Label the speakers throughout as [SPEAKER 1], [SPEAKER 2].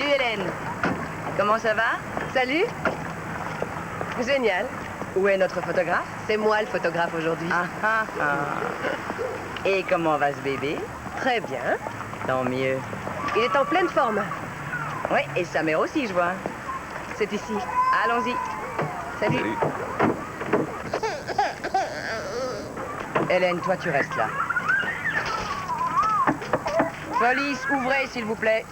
[SPEAKER 1] Salut Hélène. Comment ça va?
[SPEAKER 2] Salut. Génial.
[SPEAKER 1] Où est notre photographe?
[SPEAKER 2] C'est moi le photographe aujourd'hui.
[SPEAKER 1] Et comment va ce bébé?
[SPEAKER 2] Très bien.
[SPEAKER 1] Tant mieux.
[SPEAKER 2] Il est en pleine forme.
[SPEAKER 1] Oui, et sa mère aussi, je vois.
[SPEAKER 2] C'est ici.
[SPEAKER 1] Allons-y.
[SPEAKER 2] Salut.
[SPEAKER 1] Hélène, toi, tu restes là. Police, ouvrez, s'il vous plaît.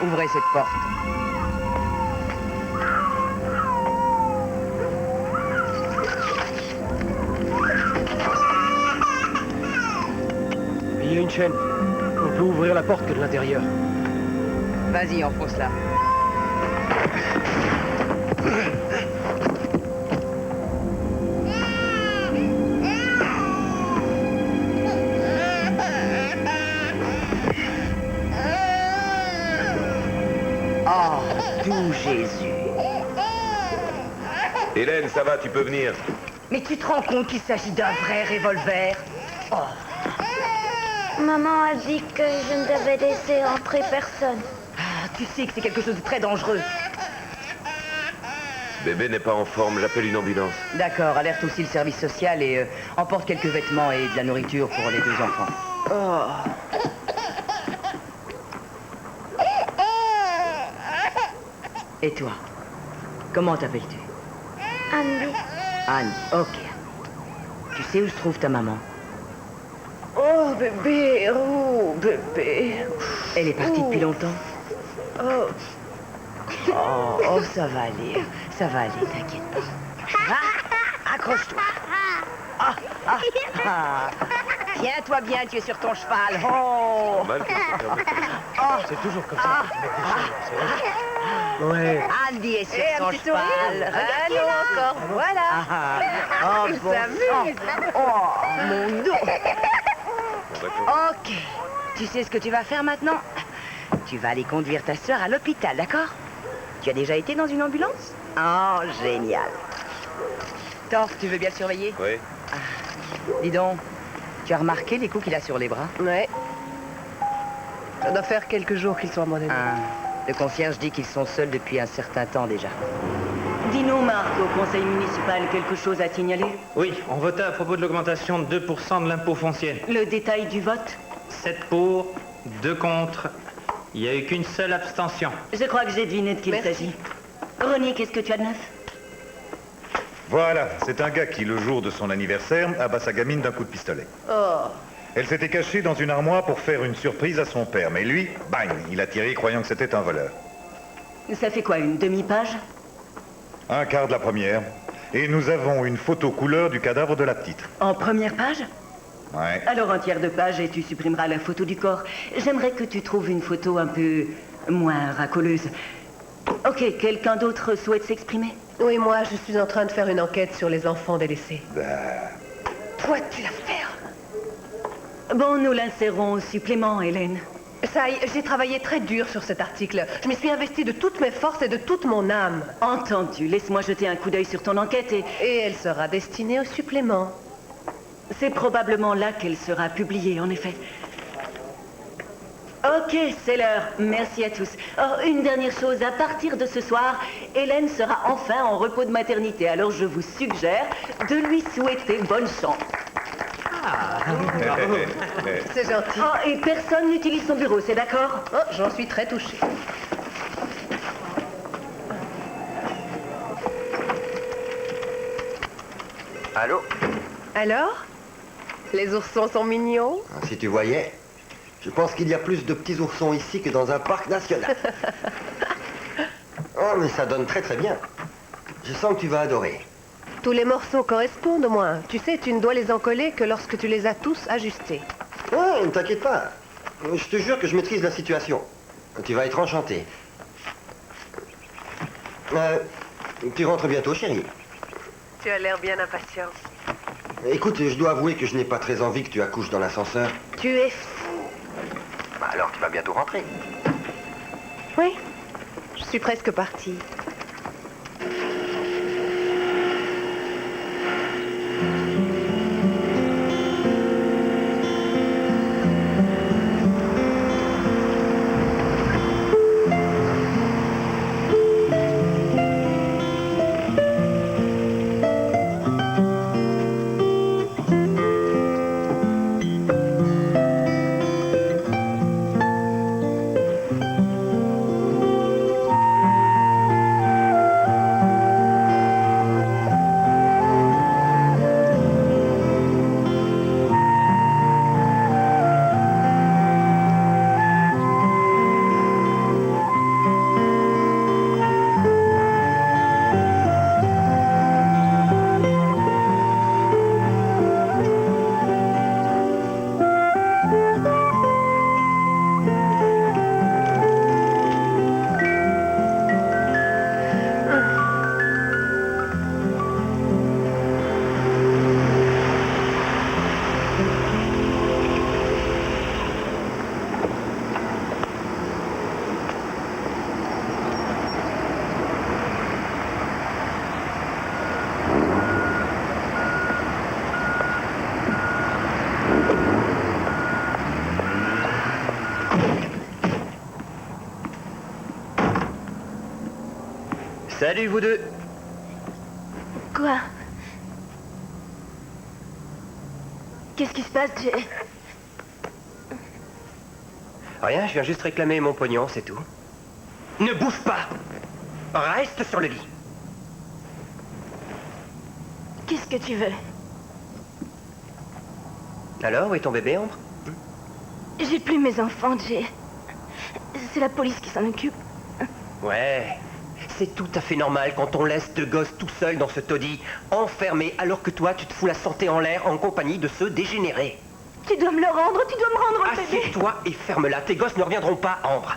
[SPEAKER 1] Ouvrez cette porte.
[SPEAKER 3] Il y a une chaîne. On peut ouvrir la porte que de l'intérieur.
[SPEAKER 1] Vas-y, enfonce-la. Oh, doux Jésus.
[SPEAKER 4] Hélène, ça va, tu peux venir.
[SPEAKER 1] Mais tu te rends compte qu'il s'agit d'un vrai revolver? Oh.
[SPEAKER 5] Maman a dit que je ne devais laisser entrer personne.
[SPEAKER 1] Ah, tu sais que c'est quelque chose de très dangereux.
[SPEAKER 4] Bébé n'est pas en forme, j'appelle une ambulance.
[SPEAKER 1] D'accord, alerte aussi le service social et emporte quelques vêtements et de la nourriture pour les 2 enfants. Oh. Et toi? Comment t'appelles-tu?
[SPEAKER 5] Andy.
[SPEAKER 1] Anne, ok. Tu sais où se trouve ta maman?
[SPEAKER 2] Oh, bébé. Oh, bébé.
[SPEAKER 1] Elle est partie depuis longtemps?
[SPEAKER 2] Oh.
[SPEAKER 1] Oh, ça va aller. Ça va aller, t'inquiète pas. Va, accroche-toi. Tiens-toi bien, tu es sur ton cheval. Oh.
[SPEAKER 4] Mal que ça permet.
[SPEAKER 3] C'est toujours comme ça. Tu mets des choses, c'est vrai. Ouais.
[SPEAKER 1] Andy est sur
[SPEAKER 2] Et
[SPEAKER 1] son
[SPEAKER 2] un petit
[SPEAKER 1] cheval.
[SPEAKER 2] sourire. Allons encore. Voilà.
[SPEAKER 1] Oh,
[SPEAKER 2] Il
[SPEAKER 1] bon
[SPEAKER 2] s'amuse.
[SPEAKER 1] sang. Oh, mon dos.
[SPEAKER 4] Bon, d'accord.
[SPEAKER 1] Ok. Tu sais ce que tu vas faire maintenant? Tu vas aller conduire ta sœur à l'hôpital, d'accord? Tu as déjà été dans une ambulance? Oh, génial. Torf, tu veux bien le surveiller?
[SPEAKER 4] Oui.
[SPEAKER 1] Dis donc, tu as remarqué les coups qu'il a sur les bras?
[SPEAKER 2] Ouais. Ça doit faire quelques jours qu'ils sont abandonnés.
[SPEAKER 1] Le concierge dit qu'ils sont seuls depuis un certain temps déjà.
[SPEAKER 6] Dis-nous, Marc, au conseil municipal, quelque chose à signaler?
[SPEAKER 7] Oui, on votait à propos de l'augmentation de 2% de l'impôt foncier.
[SPEAKER 6] Le détail du vote?
[SPEAKER 7] 7 pour, 2 contre. Il n'y a eu qu'une seule abstention.
[SPEAKER 6] Je crois que j'ai deviné de qui il
[SPEAKER 2] Merci.
[SPEAKER 6] s'agit. Ronnie, qu'est-ce que tu as de neuf?
[SPEAKER 8] Voilà, c'est un gars qui, le jour de son anniversaire, abat sa gamine d'un coup de pistolet.
[SPEAKER 2] Oh.
[SPEAKER 8] Elle s'était cachée dans une armoire pour faire une surprise à son père, mais lui, bang, il a tiré croyant que c'était un voleur.
[SPEAKER 6] Ça fait quoi, une demi-page?
[SPEAKER 8] Un quart de la première, et nous avons une photo couleur du cadavre de la petite.
[SPEAKER 6] En première page?
[SPEAKER 8] Ouais.
[SPEAKER 6] Alors un tiers de page et tu supprimeras la photo du corps. J'aimerais que tu trouves une photo un peu moins racoleuse. Ok, quelqu'un d'autre souhaite s'exprimer?
[SPEAKER 2] Oui, moi, je suis en train de faire une enquête sur les enfants délaissés.
[SPEAKER 1] Toi, tu l'as fait.
[SPEAKER 6] Bon, nous l'insérons au supplément, Hélène.
[SPEAKER 2] Ça y est, j'ai travaillé très dur sur cet article. Je m'y suis investie de toutes mes forces et de toute mon âme.
[SPEAKER 6] Entendu, laisse-moi jeter un coup d'œil sur ton enquête
[SPEAKER 2] Et elle sera destinée au supplément.
[SPEAKER 6] c'est probablement là qu'elle sera publiée, en effet. Ok, c'est l'heure. Merci à tous. Oh, une dernière chose, à partir de ce soir, Hélène sera enfin en repos de maternité. Alors je vous suggère de lui souhaiter bonne chance.
[SPEAKER 2] C'est gentil.
[SPEAKER 6] Oh, et personne n'utilise son bureau, c'est d'accord?
[SPEAKER 2] Oh, j'en suis très touchée.
[SPEAKER 9] Allô?
[SPEAKER 2] Alors? Les oursons sont mignons?
[SPEAKER 9] Si tu voyais, je pense qu'il y a plus de petits oursons ici que dans un parc national. Oh, mais ça donne très très bien. Je sens que tu vas adorer.
[SPEAKER 2] Tous les morceaux correspondent au moins. Tu sais, tu ne dois les encoller que lorsque tu les as tous ajustés.
[SPEAKER 9] Oh, ne t'inquiète pas. Je te jure que je maîtrise la situation. Tu vas être enchanté. Tu rentres bientôt, chérie.
[SPEAKER 2] Tu as l'air bien impatient.
[SPEAKER 9] Écoute, je dois avouer que je n'ai pas très envie que tu accouches dans l'ascenseur.
[SPEAKER 2] Tu es fou.
[SPEAKER 9] Bah alors tu vas bientôt rentrer.
[SPEAKER 2] Oui, je suis presque partie.
[SPEAKER 7] Salut, vous deux.
[SPEAKER 5] Quoi? Qu'est-ce qui se passe, Jay?
[SPEAKER 10] Rien, je viens juste réclamer mon pognon, c'est tout. Ne bouge pas! Reste sur le lit.
[SPEAKER 5] Qu'est-ce que tu veux?
[SPEAKER 10] Alors, où est ton bébé, Ambre?
[SPEAKER 5] J'ai plus mes enfants, Jay. C'est la police qui s'en occupe.
[SPEAKER 10] Ouais, c'est tout à fait normal quand on laisse deux gosses tout seuls dans ce taudis, enfermés, alors que toi, tu te fous la santé en l'air en compagnie de ceux dégénérés.
[SPEAKER 5] Tu dois me le rendre, tu dois me rendre le bébé.
[SPEAKER 10] Assieds-toi et ferme-la, tes gosses ne reviendront pas, Ambre.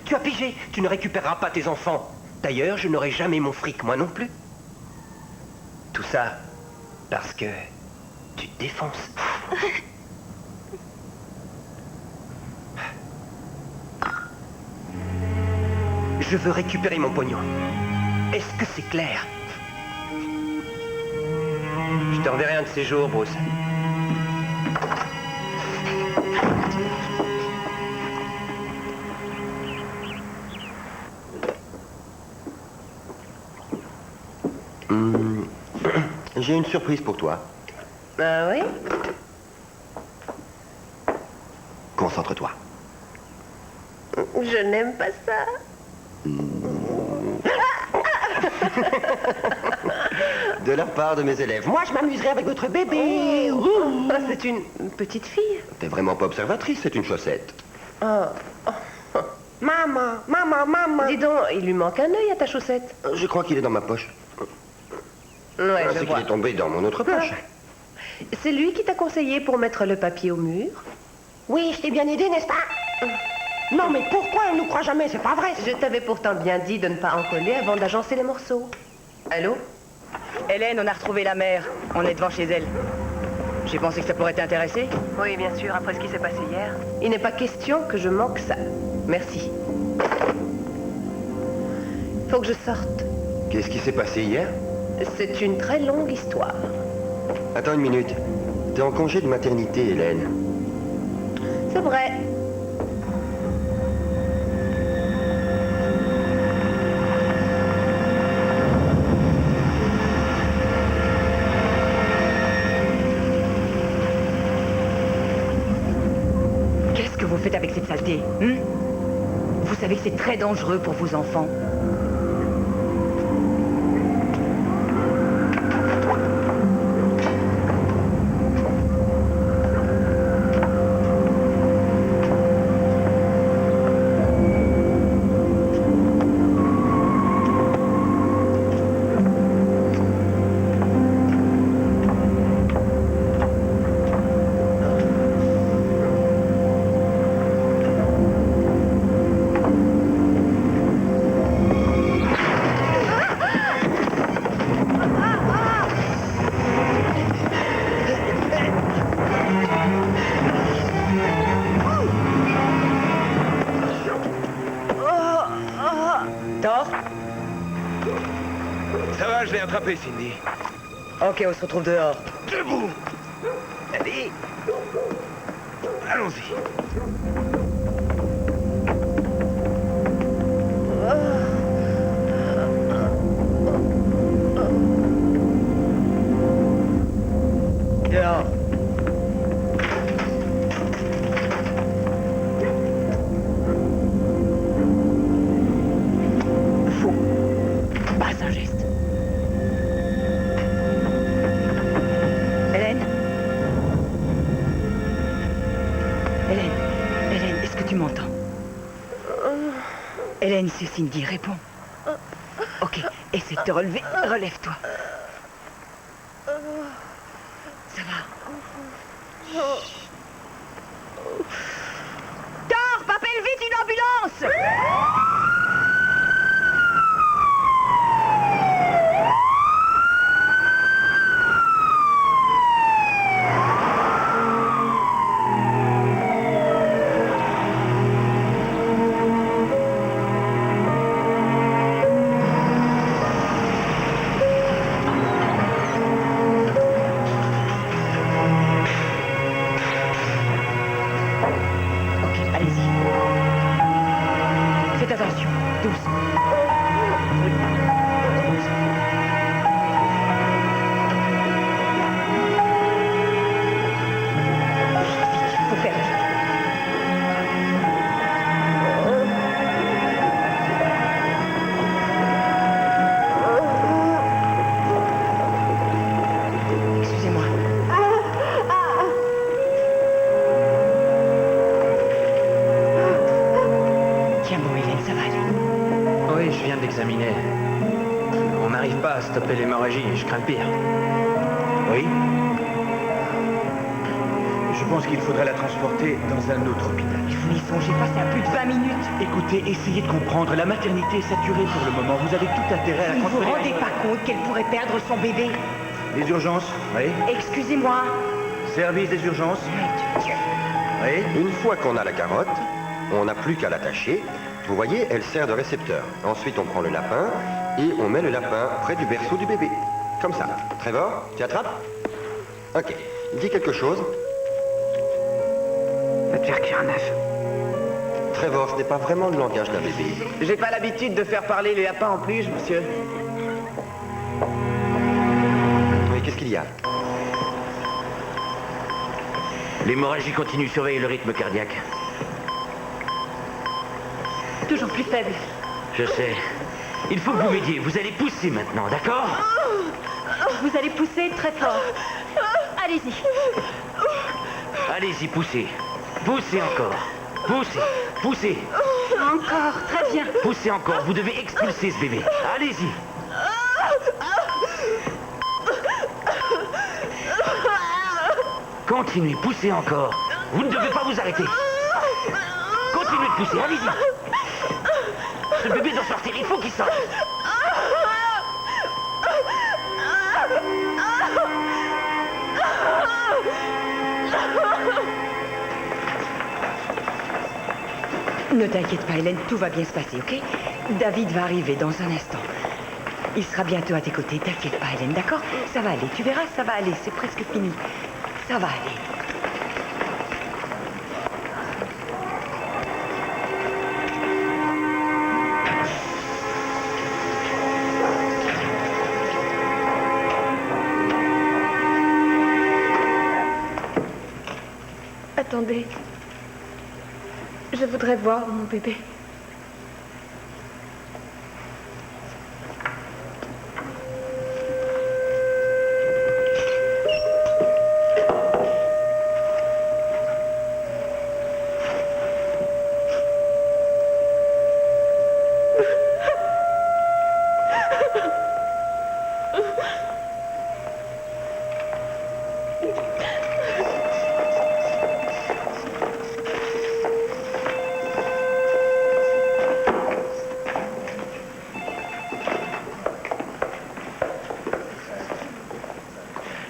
[SPEAKER 10] Tu as pigé, tu ne récupéreras pas tes enfants. D'ailleurs, je n'aurai jamais mon fric, moi non plus. Tout ça parce que tu te défonces. Je veux récupérer mon pognon. Est-ce que c'est clair? Je te reverrai un de ces jours, Bruce.
[SPEAKER 9] J'ai une surprise pour toi.
[SPEAKER 2] Ah oui?
[SPEAKER 9] Concentre-toi.
[SPEAKER 2] Je n'aime pas ça.
[SPEAKER 9] De la part de mes élèves.
[SPEAKER 10] Moi, je m'amuserai avec votre bébé. Oh.
[SPEAKER 2] Ah, c'est une petite fille.
[SPEAKER 9] T'es vraiment pas observatrice, c'est une chaussette.
[SPEAKER 10] Maman.
[SPEAKER 2] Dis donc, il lui manque un œil à ta chaussette.
[SPEAKER 9] Je crois qu'il est dans ma poche.
[SPEAKER 2] Ouais, je
[SPEAKER 9] C'est qu'il
[SPEAKER 2] vois.
[SPEAKER 9] est tombé dans mon autre poche.
[SPEAKER 2] C'est lui qui t'a conseillé pour mettre le papier au mur?
[SPEAKER 10] Oui, je t'ai bien aidé, n'est-ce pas? Non, mais pourquoi on nous croit jamais? C'est pas vrai.
[SPEAKER 2] Je t'avais pourtant bien dit de ne pas en coller avant d'agencer les morceaux. Allô?
[SPEAKER 1] Hélène, on a retrouvé la mère. On est devant chez elle. J'ai pensé que ça pourrait t'intéresser.
[SPEAKER 2] Oui, bien sûr, après ce qui s'est passé hier. Il n'est pas question que je manque ça. Merci. Faut que je sorte.
[SPEAKER 9] Qu'est-ce qui s'est passé hier?
[SPEAKER 2] C'est une très longue histoire.
[SPEAKER 9] Attends une minute. T'es en congé de maternité, Hélène.
[SPEAKER 2] C'est vrai.
[SPEAKER 1] Qu'est-ce que vous faites avec cette saleté, hein? Vous savez que c'est très dangereux pour vos enfants.
[SPEAKER 4] Ça va, je l'ai attrapé, Cindy.
[SPEAKER 1] Ok, on se retrouve dehors.
[SPEAKER 4] Debout! Allez! Allons-y.
[SPEAKER 1] Dehors. Faux. Pas un geste. Hélène? Hélène, est-ce que tu m'entends? Hélène, c'est Cindy, réponds. Ok, essaie de te relever. Relève-toi. Ça va. Torp, appelle vite une ambulance! Ok, allez-y.
[SPEAKER 7] d'examiner. On n'arrive pas à stopper l'hémorragie, je crains le pire.
[SPEAKER 4] Oui. Je pense qu'il faudrait la transporter dans un autre hôpital.
[SPEAKER 1] Vous n'y songez pas, c'est à plus de 20 minutes.
[SPEAKER 4] Écoutez, essayez de comprendre. La maternité est saturée pour le moment. Vous avez tout intérêt à la
[SPEAKER 1] Vous vous
[SPEAKER 4] transférer.
[SPEAKER 1] rendez pas compte qu'elle pourrait perdre son bébé?
[SPEAKER 4] Les urgences. Oui.
[SPEAKER 1] Excusez-moi.
[SPEAKER 4] Service des urgences. Oui.
[SPEAKER 9] Une fois qu'on a la carotte, on n'a plus qu'à l'attacher. Vous voyez, elle sert de récepteur. Ensuite, on prend le lapin et on met le lapin près du berceau du bébé. Comme ça. Trevor, tu attrapes? Ok. Dis quelque chose.
[SPEAKER 11] Va te faire cuire un œuf.
[SPEAKER 9] Trevor, ce n'est pas vraiment le langage d'un bébé.
[SPEAKER 11] J'ai pas l'habitude de faire parler les lapins en plus, monsieur.
[SPEAKER 9] Mais qu'est-ce qu'il y a?
[SPEAKER 12] L'hémorragie continue, surveillez le rythme cardiaque.
[SPEAKER 2] Toujours plus faible.
[SPEAKER 12] Je sais. Il faut que vous m'aidiez. Vous allez pousser maintenant, d'accord?
[SPEAKER 2] Vous allez pousser très fort. Allez-y.
[SPEAKER 12] Allez-y, poussez. Poussez encore. Poussez. Poussez.
[SPEAKER 2] Encore, très bien.
[SPEAKER 12] Poussez encore. Vous devez expulser ce bébé. Allez-y. Continuez, poussez encore. Vous ne devez pas vous arrêter. Continuez de pousser, allez-y. Ce bébé doit sortir, il faut qu'il sorte.
[SPEAKER 1] Ne t'inquiète pas, Hélène, tout va bien se passer, ok? David va arriver dans un instant. Il sera bientôt à tes côtés, t'inquiète pas, Hélène, d'accord? Ça va aller, tu verras, ça va aller, c'est presque fini. Ça va aller.
[SPEAKER 5] Attendez. Je voudrais voir mon bébé.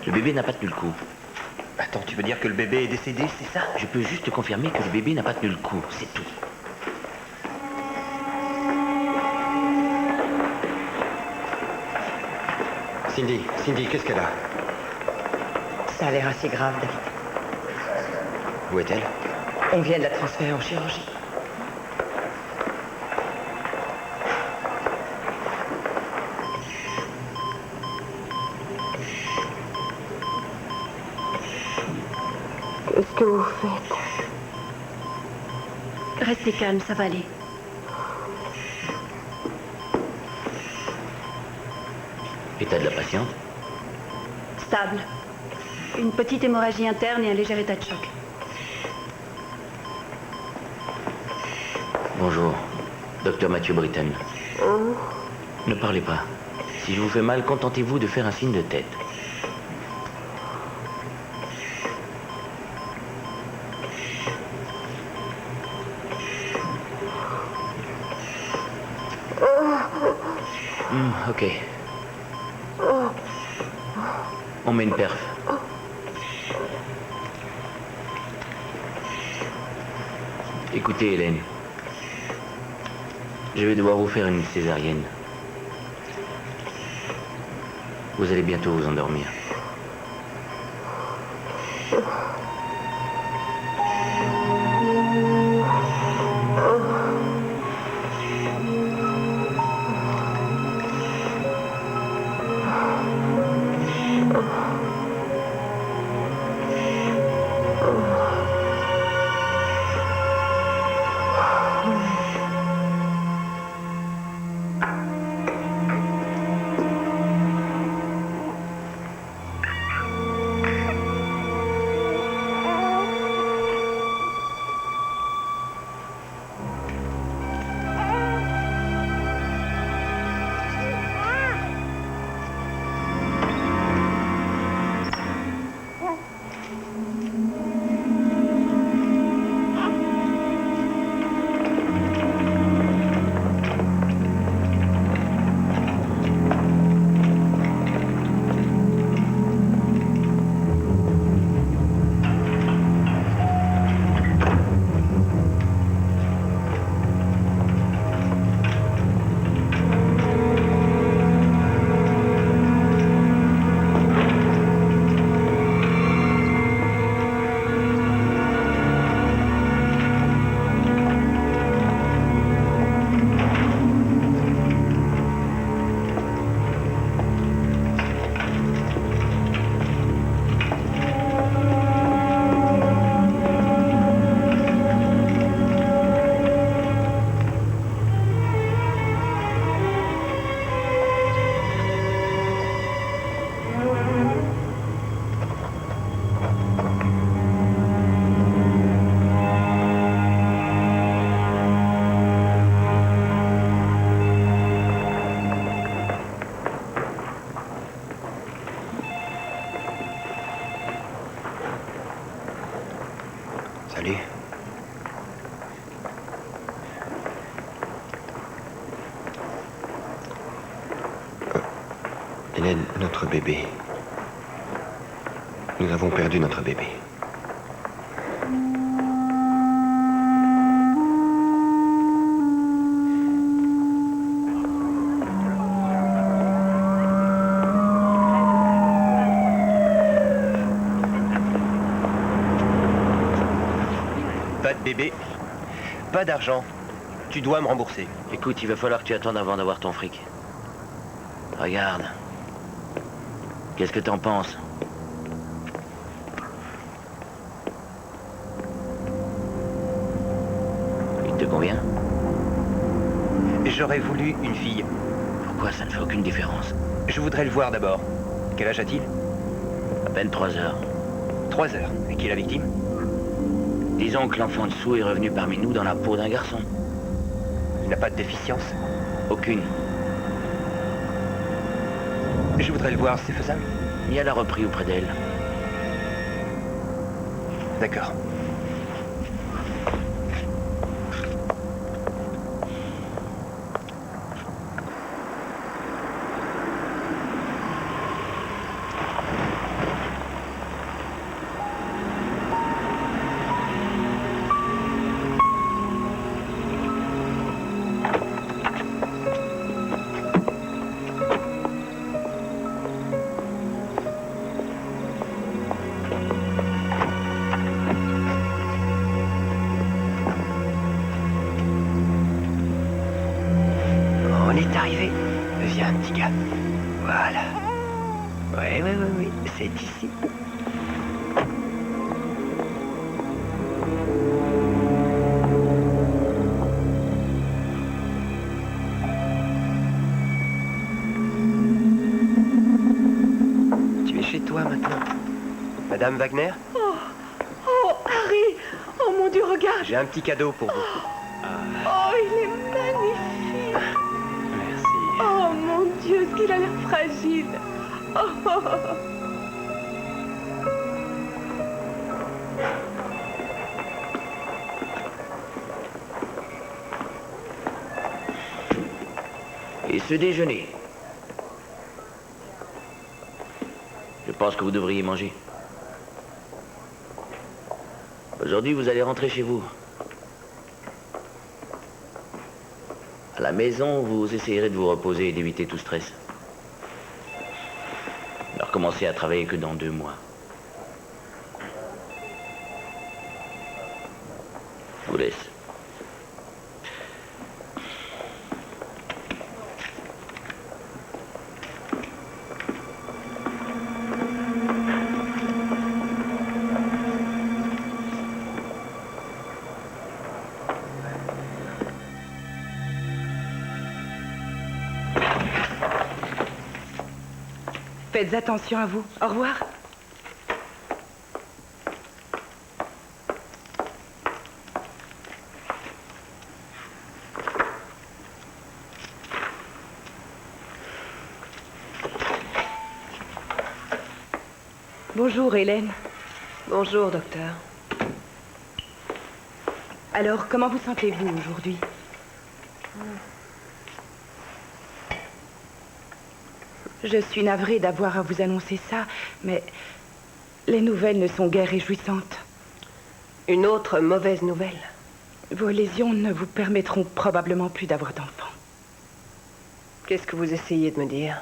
[SPEAKER 12] Le bébé n'a pas tenu le coup.
[SPEAKER 10] Attends, tu veux dire que le bébé est décédé, c'est ça?
[SPEAKER 12] Je peux juste te confirmer que le bébé n'a pas tenu le coup, c'est tout.
[SPEAKER 9] Cindy, qu'est-ce qu'elle a?
[SPEAKER 1] Ça a l'air assez grave, David.
[SPEAKER 9] Où est-elle?
[SPEAKER 1] On vient de la transférer en chirurgie.
[SPEAKER 5] Qu'est-ce que vous faites?
[SPEAKER 2] Restez calme, ça va aller.
[SPEAKER 12] État de la patiente?
[SPEAKER 2] Stable. Une petite hémorragie interne et un léger état de choc.
[SPEAKER 12] Bonjour, docteur Mathieu Britton. Ne parlez pas. Si je vous fais mal, contentez-vous de faire un signe de tête. Ok. On met une perf. Écoutez, Hélène. Je vais devoir vous faire une césarienne. Vous allez bientôt vous endormir.
[SPEAKER 9] Hélène, notre bébé. Nous avons perdu notre bébé.
[SPEAKER 10] Pas de bébé, pas d'argent. Tu dois me rembourser.
[SPEAKER 12] Écoute, il va falloir que tu attendes avant d'avoir ton fric. Regarde. Qu'est-ce que t'en penses? Il te convient?
[SPEAKER 10] J'aurais voulu une fille.
[SPEAKER 12] Pourquoi ça ne fait aucune différence?
[SPEAKER 10] Je voudrais le voir d'abord. Quel âge a-t-il?
[SPEAKER 12] À peine 3 heures.
[SPEAKER 10] 3 heures. Et qui est la victime?
[SPEAKER 12] Disons que l'enfant dessous est revenu parmi nous dans la peau d'un garçon.
[SPEAKER 10] Il n'a pas de déficience?
[SPEAKER 12] Aucune.
[SPEAKER 10] Je voudrais le voir, c'est faisable?
[SPEAKER 12] Mia l'a repris auprès d'elle.
[SPEAKER 10] D'accord. On est arrivé. Viens, petit gars. Voilà. Oui, c'est ici. Tu es chez toi maintenant. Madame Wagner?
[SPEAKER 2] Oh, Harry! Oh mon Dieu, regarde!
[SPEAKER 10] J'ai un petit cadeau pour vous.
[SPEAKER 2] Oh, il est magnifique!
[SPEAKER 10] Merci.
[SPEAKER 2] Oh mon Dieu, ce qu'il a l'air fragile! Oh.
[SPEAKER 12] Et ce déjeuner? Je pense que vous devriez manger. Aujourd'hui, vous allez rentrer chez vous. À la maison, vous essayerez de vous reposer et d'éviter tout stress. Ne recommencez à travailler que dans 2 mois. Je vous laisse.
[SPEAKER 1] Faites attention à vous. Au revoir. Bonjour, Hélène.
[SPEAKER 2] Bonjour, docteur.
[SPEAKER 1] Alors, comment vous sentez-vous aujourd'hui? Je suis navrée d'avoir à vous annoncer ça, mais les nouvelles ne sont guère réjouissantes.
[SPEAKER 2] Une autre mauvaise nouvelle.
[SPEAKER 1] Vos lésions ne vous permettront probablement plus d'avoir d'enfants.
[SPEAKER 2] Qu'est-ce que vous essayez de me dire?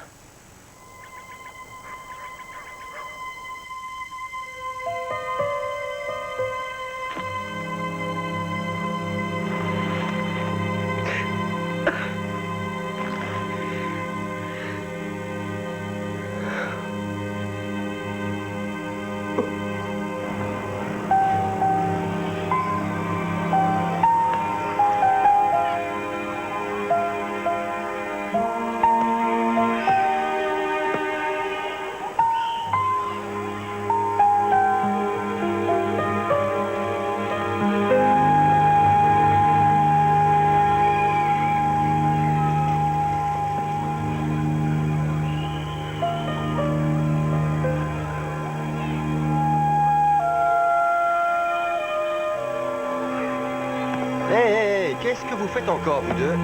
[SPEAKER 9] Hé, qu'est-ce que vous faites encore, vous deux?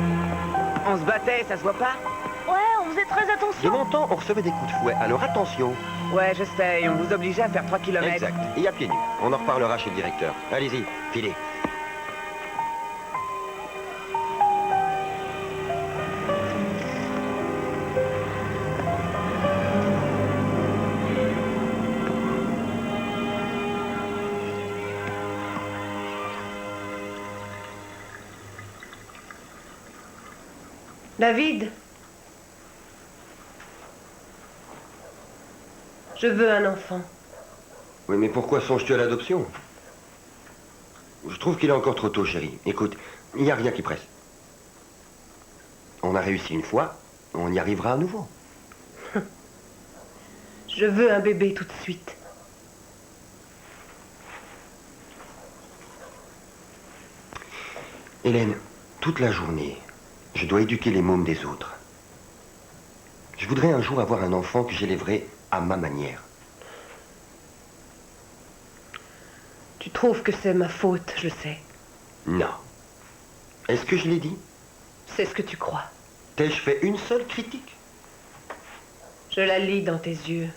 [SPEAKER 11] On se battait, ça se voit pas?
[SPEAKER 5] Ouais, on faisait très
[SPEAKER 9] De
[SPEAKER 5] attention.
[SPEAKER 9] mon temps, on recevait des coups de fouet, alors attention.
[SPEAKER 11] Ouais, je sais, et on vous obligeait à faire 3 kilomètres.
[SPEAKER 9] Exact. Et à pieds nus. On en reparlera chez le directeur. Allez-y, filez.
[SPEAKER 2] David. Je veux un enfant.
[SPEAKER 9] Oui, mais pourquoi songes-tu à l'adoption? Je trouve qu'il est encore trop tôt, chérie. Écoute, il n'y a rien qui presse. On a réussi une fois, on y arrivera à nouveau.
[SPEAKER 2] Je veux un bébé tout de suite.
[SPEAKER 9] Hélène, toute la journée, je dois éduquer les mômes des autres. Je voudrais un jour avoir un enfant que j'élèverai à ma manière.
[SPEAKER 2] Tu trouves que c'est ma faute, je sais.
[SPEAKER 9] Non. Est-ce que je l'ai dit?
[SPEAKER 2] C'est ce que tu crois.
[SPEAKER 9] T'ai-je fait une seule critique?
[SPEAKER 2] Je la lis dans tes yeux.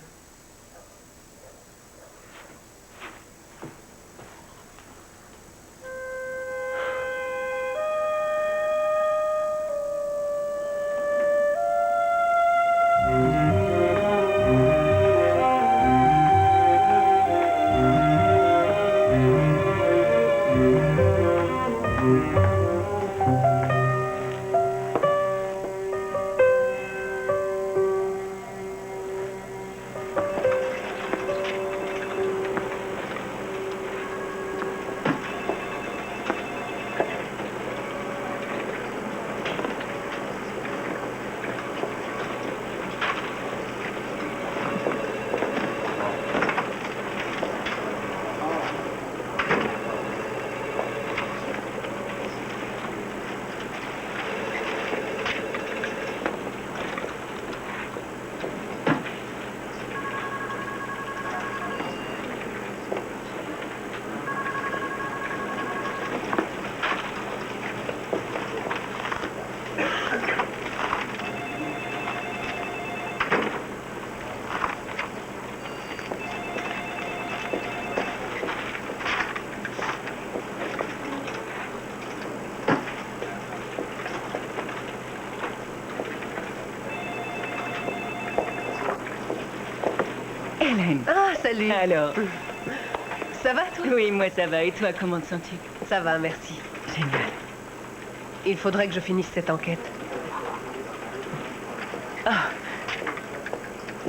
[SPEAKER 1] Hélène.
[SPEAKER 2] Ah, salut.
[SPEAKER 1] Alors,
[SPEAKER 2] Ça va, toi?
[SPEAKER 1] oui, moi ça va. Et toi, comment te sens-tu?
[SPEAKER 2] Ça va, merci.
[SPEAKER 1] Génial.
[SPEAKER 2] Il faudrait que je finisse cette enquête.
[SPEAKER 1] Ah,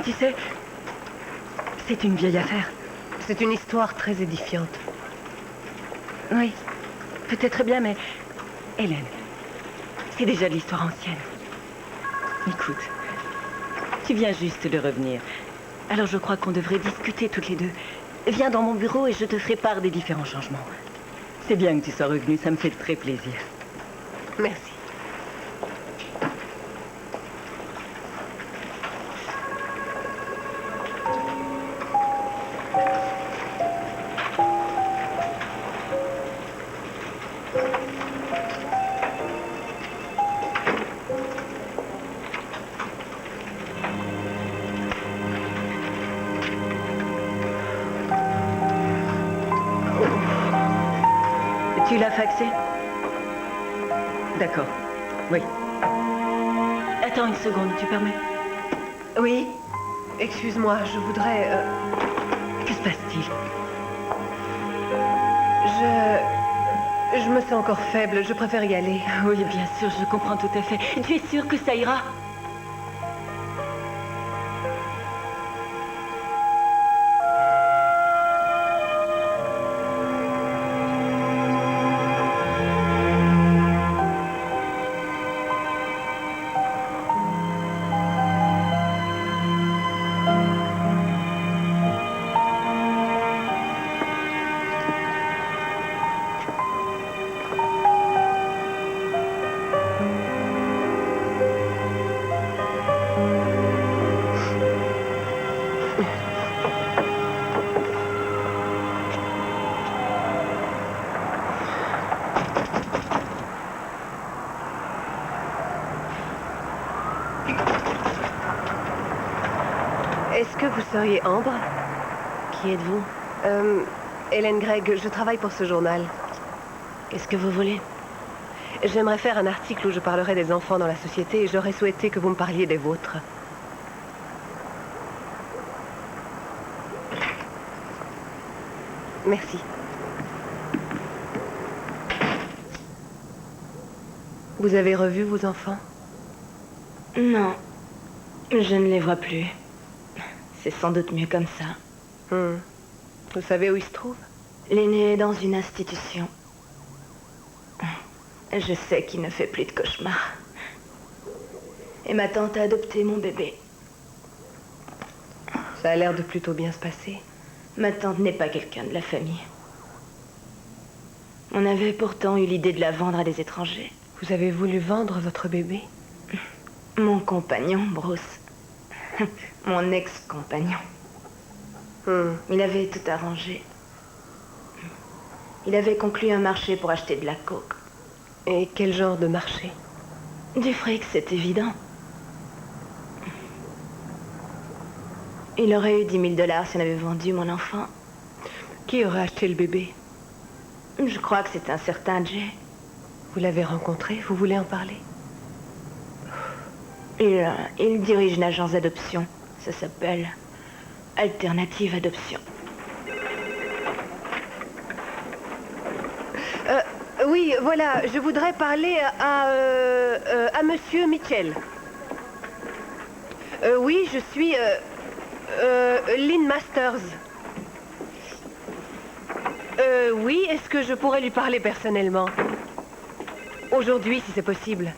[SPEAKER 1] tu sais, c'est une vieille affaire.
[SPEAKER 2] C'est une histoire très édifiante.
[SPEAKER 1] Oui, peut-être bien, mais... Hélène, c'est déjà de l'histoire ancienne. Écoute, tu viens juste de revenir. Alors je crois qu'on devrait discuter toutes les deux. Viens dans mon bureau et je te ferai part des différents changements. C'est bien que tu sois revenu, ça me fait très plaisir.
[SPEAKER 2] Merci.
[SPEAKER 1] Tu l'as faxé? D'accord. Oui. Attends une seconde, tu permets? Oui?
[SPEAKER 2] Excuse-moi, je voudrais...
[SPEAKER 1] Que se passe-t-il?
[SPEAKER 2] Je me sens encore faible, je préfère y aller.
[SPEAKER 1] Oui, bien sûr, je comprends tout à fait. Tu es sûre que ça ira?
[SPEAKER 2] que vous seriez Ambre?
[SPEAKER 5] Qui êtes-vous?
[SPEAKER 2] Hélène Gregg, je travaille pour ce journal.
[SPEAKER 5] Qu'est-ce que vous voulez?
[SPEAKER 2] J'aimerais faire un article où je parlerai des enfants dans la société et j'aurais souhaité que vous me parliez des vôtres. Merci. Vous avez revu vos enfants?
[SPEAKER 5] Non, je ne les vois plus. C'est sans doute mieux comme ça.
[SPEAKER 2] Vous savez où ils se trouvent?
[SPEAKER 5] L'aîné est dans une institution. Je sais qu'il ne fait plus de cauchemars. Et ma tante a adopté mon bébé.
[SPEAKER 2] Ça a l'air de plutôt bien se passer.
[SPEAKER 5] Ma tante n'est pas quelqu'un de la famille. On avait pourtant eu l'idée de la vendre à des étrangers.
[SPEAKER 2] Vous avez voulu vendre votre bébé?
[SPEAKER 5] Mon compagnon, Bruce. Mon ex-compagnon. Il avait tout arrangé. Il avait conclu un marché pour acheter de la coke.
[SPEAKER 2] Et quel genre de marché?
[SPEAKER 5] Du fric, c'est évident. Il aurait eu 10 000 $ si on avait vendu mon enfant.
[SPEAKER 2] Qui aurait acheté le bébé?
[SPEAKER 5] Je crois que c'est un certain Jay.
[SPEAKER 2] Vous l'avez rencontré? Vous voulez en parler?
[SPEAKER 5] Il dirige une agence d'adoption. Ça s'appelle Alternative Adoption.
[SPEAKER 2] Oui, voilà, je voudrais parler à Monsieur Mitchell. Oui, je suis Lynn Masters. Oui, est-ce que je pourrais lui parler personnellement? Aujourd'hui, si c'est possible.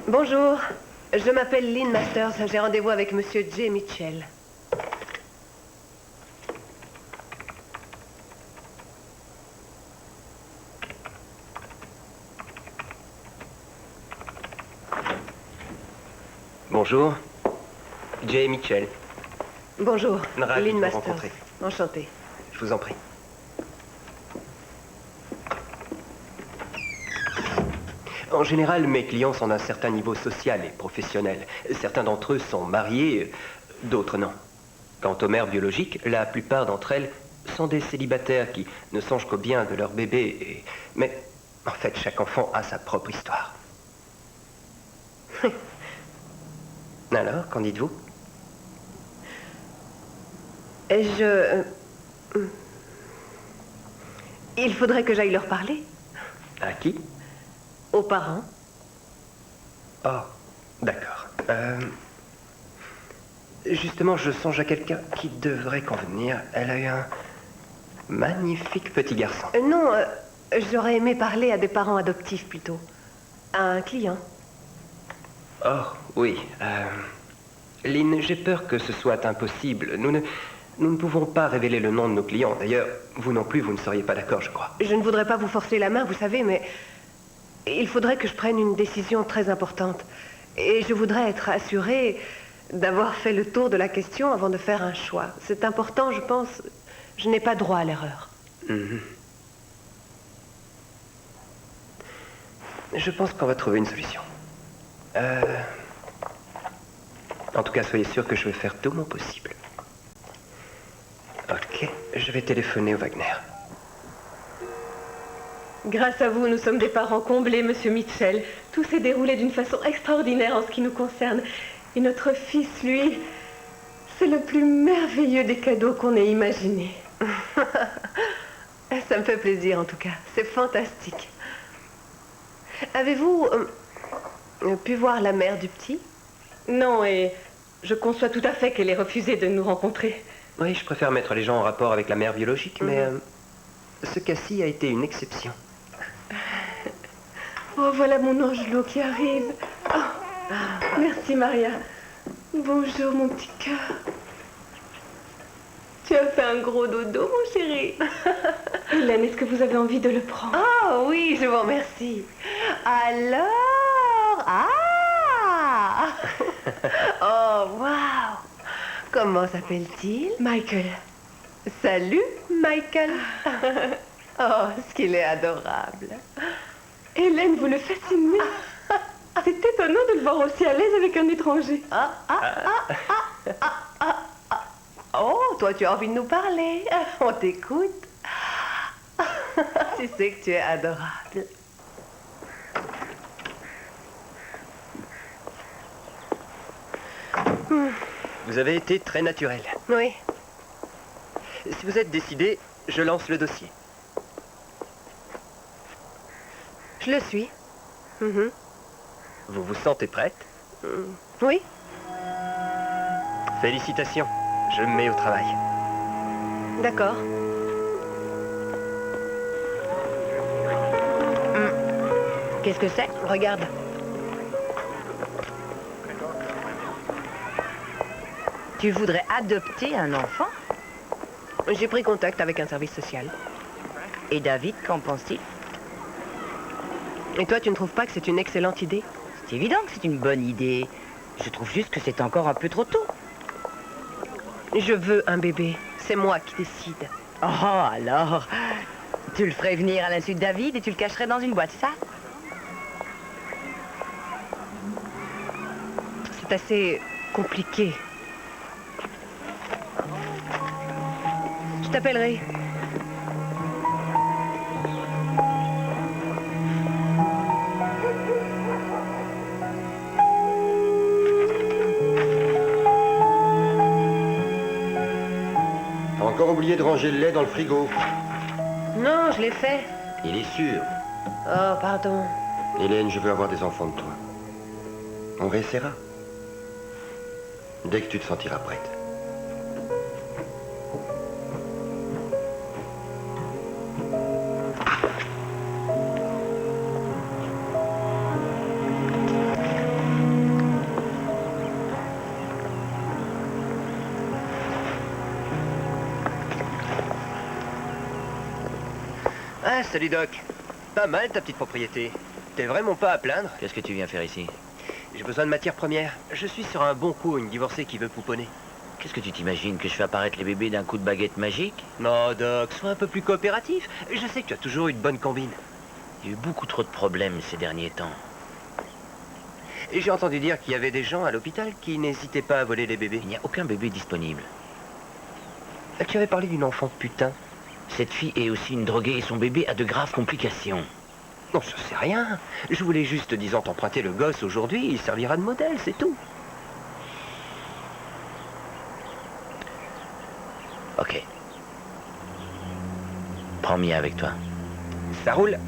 [SPEAKER 2] Bonjour, je m'appelle Lynn Masters. J'ai rendez-vous avec Monsieur Jay Mitchell.
[SPEAKER 10] Bonjour, Jay Mitchell.
[SPEAKER 2] Bonjour,
[SPEAKER 10] Ravi
[SPEAKER 2] Lynn
[SPEAKER 10] de vous
[SPEAKER 2] Masters.
[SPEAKER 10] rencontrer.
[SPEAKER 2] Enchantée.
[SPEAKER 10] Je vous en prie. En général, mes clients sont d'un certain niveau social et professionnel. Certains d'entre eux sont mariés, d'autres non. Quant aux mères biologiques, la plupart d'entre elles sont des célibataires qui ne songent qu'au bien de leur bébé. Mais en fait, chaque enfant a sa propre histoire. Alors, qu'en dites-vous?
[SPEAKER 2] Il faudrait que j'aille leur parler.
[SPEAKER 10] À qui?
[SPEAKER 2] Aux parents.
[SPEAKER 10] Oh, d'accord. Justement, je songe à quelqu'un qui devrait convenir. Elle a eu un magnifique petit garçon.
[SPEAKER 2] Non, j'aurais aimé parler à des parents adoptifs plutôt. À un client.
[SPEAKER 10] Oh, oui. Lynn, j'ai peur que ce soit impossible. Nous ne pouvons pas révéler le nom de nos clients. D'ailleurs, vous non plus, vous ne seriez pas d'accord, je crois.
[SPEAKER 2] Je ne voudrais pas vous forcer la main, vous savez, mais il faudrait que je prenne une décision très importante. Et je voudrais être assurée d'avoir fait le tour de la question avant de faire un choix. C'est important, je pense. Je n'ai pas droit à l'erreur.
[SPEAKER 10] Je pense qu'on va trouver une solution. En tout cas, soyez sûr que je vais faire tout mon possible. Ok, je vais téléphoner au Wagner.
[SPEAKER 13] Grâce à vous, nous sommes des parents comblés, Monsieur Mitchell. Tout s'est déroulé d'une façon extraordinaire en ce qui nous concerne. Et notre fils, lui, c'est le plus merveilleux des cadeaux qu'on ait imaginé.
[SPEAKER 2] Ça me fait plaisir, en tout cas. C'est fantastique. Avez-vous pu voir la mère du petit?
[SPEAKER 13] Non, et je conçois tout à fait qu'elle ait refusé de nous rencontrer.
[SPEAKER 10] Oui, je préfère mettre les gens en rapport avec la mère biologique, mais ce cas-ci a été une exception.
[SPEAKER 13] Oh, voilà mon Angelo qui arrive. Oh, merci, Maria. Bonjour, mon petit cœur. Tu as fait un gros dodo, mon chéri. Hélène, est-ce que vous avez envie de le prendre?
[SPEAKER 2] Oh, oui, je vous remercie. Alors, Ah Oh, waouh! Comment s'appelle-t-il?
[SPEAKER 13] Michael.
[SPEAKER 2] Salut, Michael. Oh, ce qu'il est adorable.
[SPEAKER 13] Hélène, vous le fascinez. C'est étonnant de le voir aussi à l'aise avec un étranger.
[SPEAKER 2] Oh, toi, tu as envie de nous parler. On t'écoute. Tu sais que tu es adorable.
[SPEAKER 10] Vous avez été très naturel.
[SPEAKER 2] Oui.
[SPEAKER 10] Si vous êtes décidé, je lance le dossier.
[SPEAKER 2] Je le suis. Mhm.
[SPEAKER 10] Vous vous sentez prête?
[SPEAKER 2] Oui.
[SPEAKER 10] Félicitations. Je me mets au travail.
[SPEAKER 2] D'accord.
[SPEAKER 1] Qu'est-ce que c'est?
[SPEAKER 2] Regarde.
[SPEAKER 1] Tu voudrais adopter un enfant?
[SPEAKER 2] J'ai pris contact avec un service social.
[SPEAKER 1] Et David, qu'en pense-t-il?
[SPEAKER 2] Et toi, tu ne trouves pas que c'est une excellente idée?
[SPEAKER 1] C'est évident que c'est une bonne idée. Je trouve juste que c'est encore un peu trop tôt.
[SPEAKER 2] Je veux un bébé. C'est moi qui décide.
[SPEAKER 1] Oh, alors, tu le ferais venir à l'insu de David et tu le cacherais dans une boîte, c'est ça?
[SPEAKER 2] C'est assez compliqué. Je t'appellerai.
[SPEAKER 9] Encore oublié de ranger le lait dans le frigo.
[SPEAKER 2] Non, je l'ai fait.
[SPEAKER 9] Il est sûr.
[SPEAKER 2] Oh, pardon.
[SPEAKER 9] Hélène, je veux avoir des enfants de toi. On réessaiera. Dès que tu te sentiras prête.
[SPEAKER 10] Ah, salut Doc. Pas mal ta petite propriété. T'es vraiment pas à plaindre?
[SPEAKER 12] Qu'est-ce que tu viens faire ici?
[SPEAKER 10] J'ai besoin de matières premières. Je suis sur un bon coup, une divorcée qui veut pouponner.
[SPEAKER 12] Qu'est-ce que tu t'imagines? Que je fais apparaître les bébés d'un coup de baguette magique?
[SPEAKER 10] Non, Doc, sois un peu plus coopératif. Je sais que tu as toujours eu de bonnes combines.
[SPEAKER 12] Il y a eu beaucoup trop de problèmes ces derniers temps.
[SPEAKER 10] Et j'ai entendu dire qu'il y avait des gens à l'hôpital qui n'hésitaient pas à voler les bébés.
[SPEAKER 12] Il n'y a aucun bébé disponible.
[SPEAKER 10] Tu avais parlé d'une enfant putain.
[SPEAKER 12] Cette fille est aussi une droguée et son bébé a de graves complications.
[SPEAKER 10] Non, ça c'est rien. Je voulais juste, disons, t'emprunter le gosse aujourd'hui. Il servira de modèle, c'est tout.
[SPEAKER 12] Ok. Prends Mia avec toi.
[SPEAKER 10] Ça roule.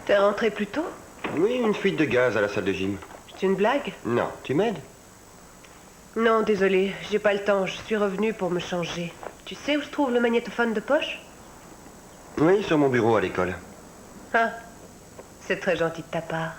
[SPEAKER 2] T'es rentré plus tôt?
[SPEAKER 9] Oui, une fuite de gaz à la salle de gym.
[SPEAKER 2] C'est une blague?
[SPEAKER 9] Non, tu m'aides?
[SPEAKER 2] Non, désolé, j'ai pas le temps. Je suis revenue pour me changer. Tu sais où je trouve le magnétophone de poche?
[SPEAKER 9] Oui, sur mon bureau à l'école.
[SPEAKER 2] Ah, c'est très gentil de ta part.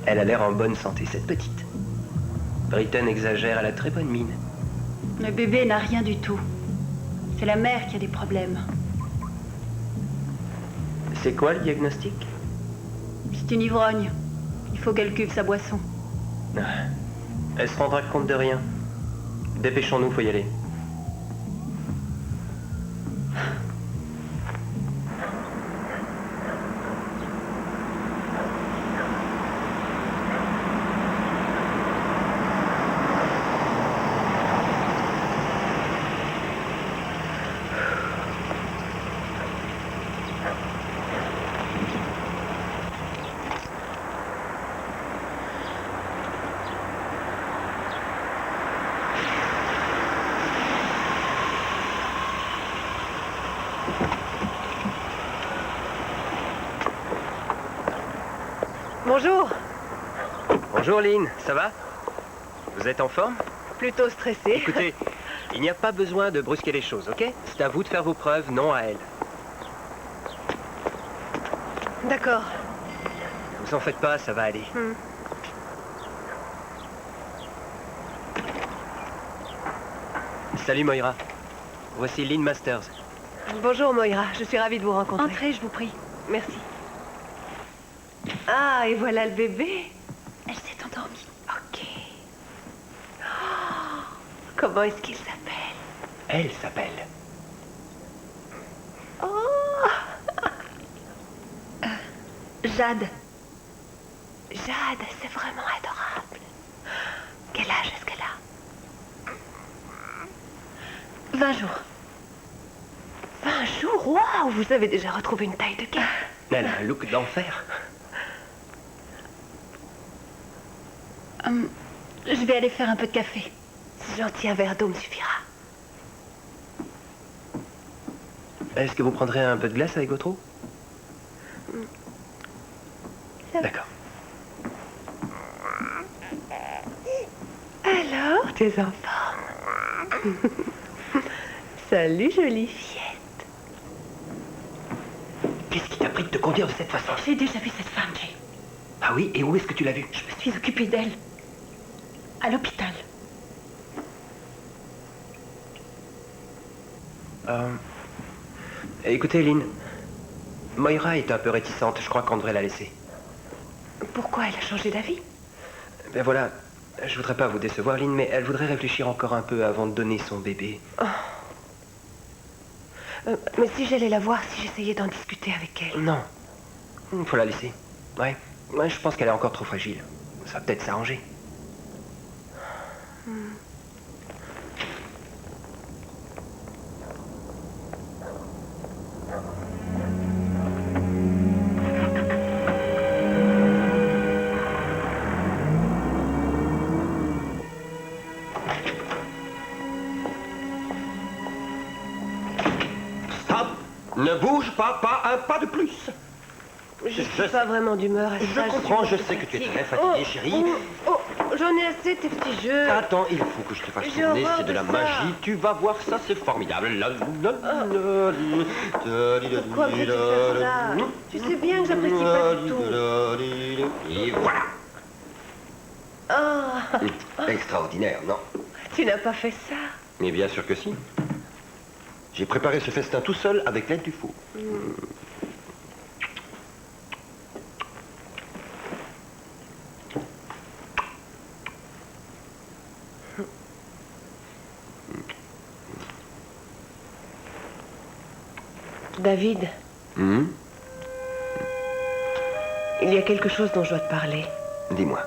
[SPEAKER 10] Elle a l'air en bonne santé, cette petite. Britton exagère, elle a très bonne mine.
[SPEAKER 14] Le bébé n'a rien du tout. C'est la mère qui a des problèmes.
[SPEAKER 10] C'est quoi le diagnostic?
[SPEAKER 14] C'est une ivrogne. Il faut qu'elle cuve sa boisson.
[SPEAKER 10] Elle se rendra compte de rien. Dépêchons-nous, faut y aller.
[SPEAKER 2] Bonjour.
[SPEAKER 10] Bonjour Lynn, ça va? Vous êtes en forme?
[SPEAKER 2] Plutôt stressée.
[SPEAKER 10] Écoutez, il n'y a pas besoin de brusquer les choses, ok? C'est à vous de faire vos preuves, non à elle.
[SPEAKER 2] D'accord.
[SPEAKER 10] Vous en faites pas, ça va aller. Salut Moira. Voici Lynn Masters.
[SPEAKER 2] Bonjour Moira, je suis ravie de vous rencontrer.
[SPEAKER 14] Entrez, je vous prie.
[SPEAKER 2] Merci. Ah, et voilà le bébé.
[SPEAKER 14] Elle s'est endormie.
[SPEAKER 2] Ok. Oh, comment est-ce qu'il s'appelle?
[SPEAKER 10] Elle s'appelle.
[SPEAKER 2] Oh,
[SPEAKER 14] Jade.
[SPEAKER 2] Jade, c'est vraiment adorable. Quel âge est-ce qu'elle a?
[SPEAKER 14] 20 jours.
[SPEAKER 2] 20 jours? Waouh, vous avez déjà retrouvé une taille de guerre.
[SPEAKER 10] Elle a un look d'enfer.
[SPEAKER 14] Je vais aller faire un peu de café.
[SPEAKER 2] C'est gentil, un verre d'eau me suffira.
[SPEAKER 10] Est-ce que vous prendrez un peu de glace avec votre eau? D'accord.
[SPEAKER 2] Alors, tu es en forme? Salut, jolie fillette.
[SPEAKER 10] Qu'est-ce qui t'a pris de te conduire de cette façon?
[SPEAKER 14] J'ai déjà vu cette femme, Jay.
[SPEAKER 10] Ah oui? Et où est-ce que tu l'as vue?
[SPEAKER 14] Je me suis occupée d'elle. À l'hôpital.
[SPEAKER 10] Écoutez, Lynn. Moira est un peu réticente. Je crois qu'on devrait la laisser.
[SPEAKER 2] Pourquoi elle a changé d'avis?
[SPEAKER 10] Ben voilà. Je voudrais pas vous décevoir, Lynn, mais elle voudrait réfléchir encore un peu avant de donner son bébé.
[SPEAKER 2] Oh. Mais si j'allais la voir, si j'essayais d'en discuter avec elle?
[SPEAKER 10] Non. Il faut la laisser. Ouais. Ouais, je pense qu'elle est encore trop fragile. Ça va peut-être s'arranger.
[SPEAKER 9] Stop! Ne bouge pas un pas de plus.
[SPEAKER 2] Je suis pas vraiment d'humeur à ça.
[SPEAKER 9] Je comprends, je sais que tu es très fatiguée, chérie.
[SPEAKER 2] Oh, j'en ai assez de tes petits jeux.
[SPEAKER 9] Attends, il faut que je te fasse
[SPEAKER 2] J'ai
[SPEAKER 9] tourner,
[SPEAKER 2] horreur
[SPEAKER 9] c'est de la
[SPEAKER 2] de ça.
[SPEAKER 9] magie. Tu vas voir ça, c'est formidable.
[SPEAKER 2] Pourquoi me fais-tu faire ça? Tu sais bien que j'apprécie pas du tout.
[SPEAKER 9] Et voilà.
[SPEAKER 2] Ah,
[SPEAKER 9] Extraordinaire, non?
[SPEAKER 2] tu n'as pas fait ça.
[SPEAKER 9] Mais bien sûr que si. J'ai préparé ce festin tout seul avec l'aide du four.
[SPEAKER 2] David, il y a quelque chose dont je dois te parler.
[SPEAKER 9] Dis-moi.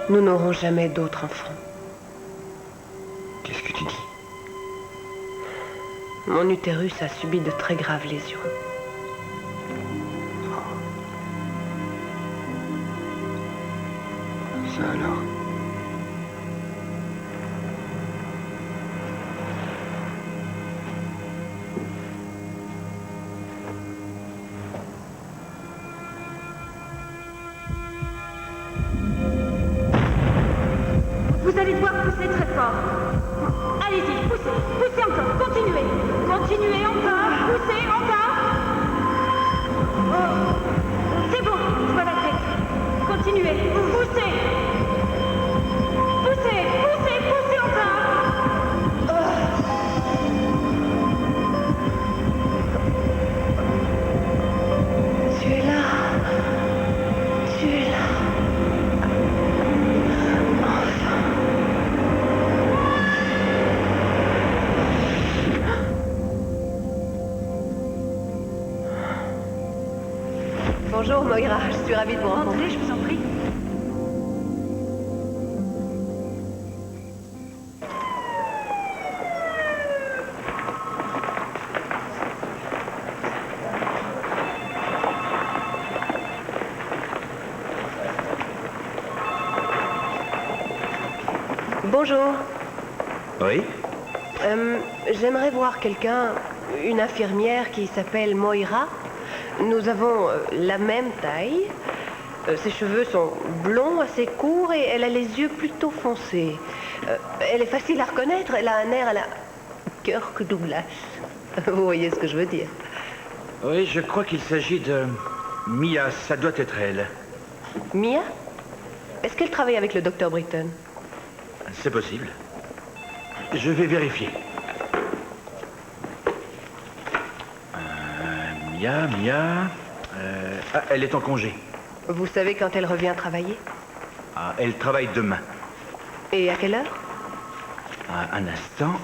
[SPEAKER 2] Nous n'aurons jamais d'autres enfants.
[SPEAKER 9] Qu'est-ce que tu dis?
[SPEAKER 2] Mon utérus a subi de très graves lésions.
[SPEAKER 9] Ça alors?
[SPEAKER 14] Vous allez devoir pousser très fort. Allez-y, poussez, poussez encore, continuez. Continuez encore, poussez encore. Oh. C'est bon, je vois la tête. Continuez, poussez. Poussez, poussez, poussez encore.
[SPEAKER 2] Tu es là. Tu es là. Bonjour Moira, je suis ravie de vous rencontrer.
[SPEAKER 14] Entrez, je vous en prie.
[SPEAKER 2] Bonjour.
[SPEAKER 10] Oui?
[SPEAKER 2] J'aimerais voir quelqu'un, une infirmière qui s'appelle Moira. Nous avons la même taille. Ses cheveux sont blonds, assez courts, et elle a les yeux plutôt foncés. Elle est facile à reconnaître, elle a un air à la Kirk Douglas. Vous voyez ce que je veux dire?
[SPEAKER 12] Oui, je crois qu'il s'agit de Mia, ça doit être elle.
[SPEAKER 2] Mia? Est-ce qu'elle travaille avec le docteur Britton?
[SPEAKER 12] C'est possible. Je vais vérifier. Mia... Ah, elle est en congé.
[SPEAKER 2] Vous savez quand elle revient travailler?
[SPEAKER 12] Ah, elle travaille demain.
[SPEAKER 2] Et à quelle heure?
[SPEAKER 12] Ah, un instant.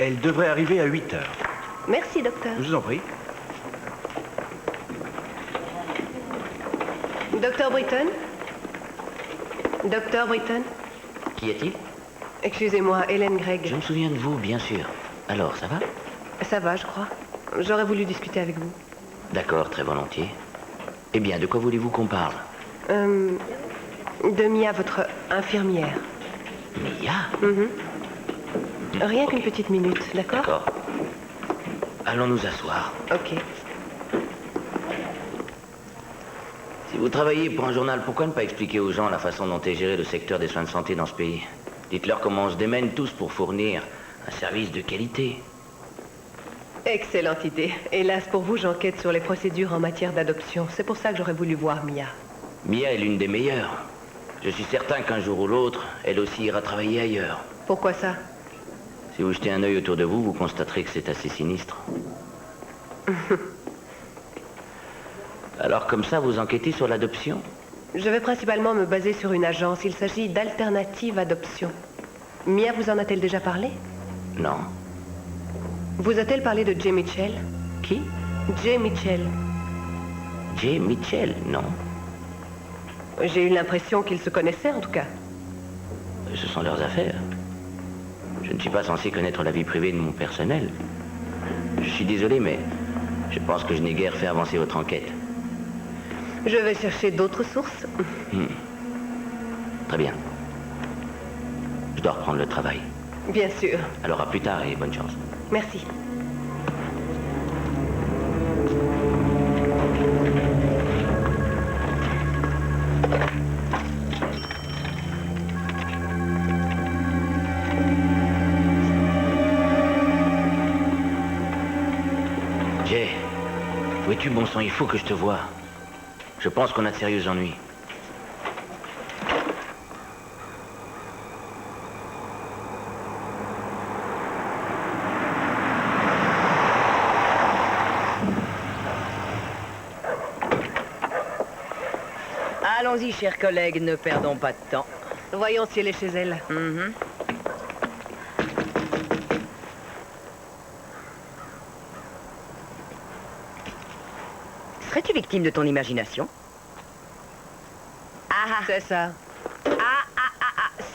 [SPEAKER 12] Elle devrait arriver à 8 heures.
[SPEAKER 2] Merci, docteur.
[SPEAKER 12] Je vous en prie.
[SPEAKER 2] Docteur Britton? Docteur Britton?
[SPEAKER 15] Qui est-il?
[SPEAKER 2] Excusez-moi, Hélène Gregg.
[SPEAKER 15] Je me souviens de vous, bien sûr. Alors, ça va?
[SPEAKER 2] Ça va, je crois. J'aurais voulu discuter avec vous.
[SPEAKER 15] D'accord, très volontiers. Eh bien, de quoi voulez-vous qu'on parle?
[SPEAKER 2] De Mia, votre infirmière.
[SPEAKER 15] Mia?
[SPEAKER 2] Rien qu'une petite minute, d'accord?
[SPEAKER 15] D'accord. Allons nous asseoir.
[SPEAKER 2] Ok.
[SPEAKER 15] Si vous travaillez pour un journal, pourquoi ne pas expliquer aux gens la façon dont est géré le secteur des soins de santé dans ce pays? Dites-leur comment on se démène tous pour fournir un service de qualité.
[SPEAKER 2] Excellente idée. Hélas, pour vous, j'enquête sur les procédures en matière d'adoption. C'est pour ça que j'aurais voulu voir Mia.
[SPEAKER 15] Mia est l'une des meilleures. Je suis certain qu'un jour ou l'autre, elle aussi ira travailler ailleurs.
[SPEAKER 2] Pourquoi ça?
[SPEAKER 15] Si vous jetez un œil autour de vous, vous constaterez que c'est assez sinistre. Alors comme ça, vous enquêtez sur l'adoption?
[SPEAKER 2] Je vais principalement me baser sur une agence. Il s'agit d'Alternative Adoption. Mia vous en a-t-elle déjà parlé?
[SPEAKER 15] Non.
[SPEAKER 2] Vous a-t-elle parlé de Jay Mitchell?
[SPEAKER 15] Qui?
[SPEAKER 2] Jay Mitchell.
[SPEAKER 15] Jay Mitchell, non.
[SPEAKER 2] J'ai eu l'impression qu'ils se connaissaient, en tout cas.
[SPEAKER 15] Ce sont leurs affaires. Je ne suis pas censé connaître la vie privée de mon personnel. Je suis désolé, mais je pense que je n'ai guère fait avancer votre enquête.
[SPEAKER 2] Je vais chercher d'autres sources.
[SPEAKER 15] Très bien. Je dois reprendre le travail.
[SPEAKER 2] Bien sûr.
[SPEAKER 15] Alors à plus tard et bonne chance.
[SPEAKER 2] Merci.
[SPEAKER 15] Jay, où es-tu, bon sang? Il faut que je te voie. Je pense qu'on a de sérieux ennuis.
[SPEAKER 1] Allons-y, chers collègues, ne perdons pas de temps.
[SPEAKER 2] Voyons si elle est chez elle.
[SPEAKER 1] Serais-tu victime de ton imagination? Ah,
[SPEAKER 2] c'est ça.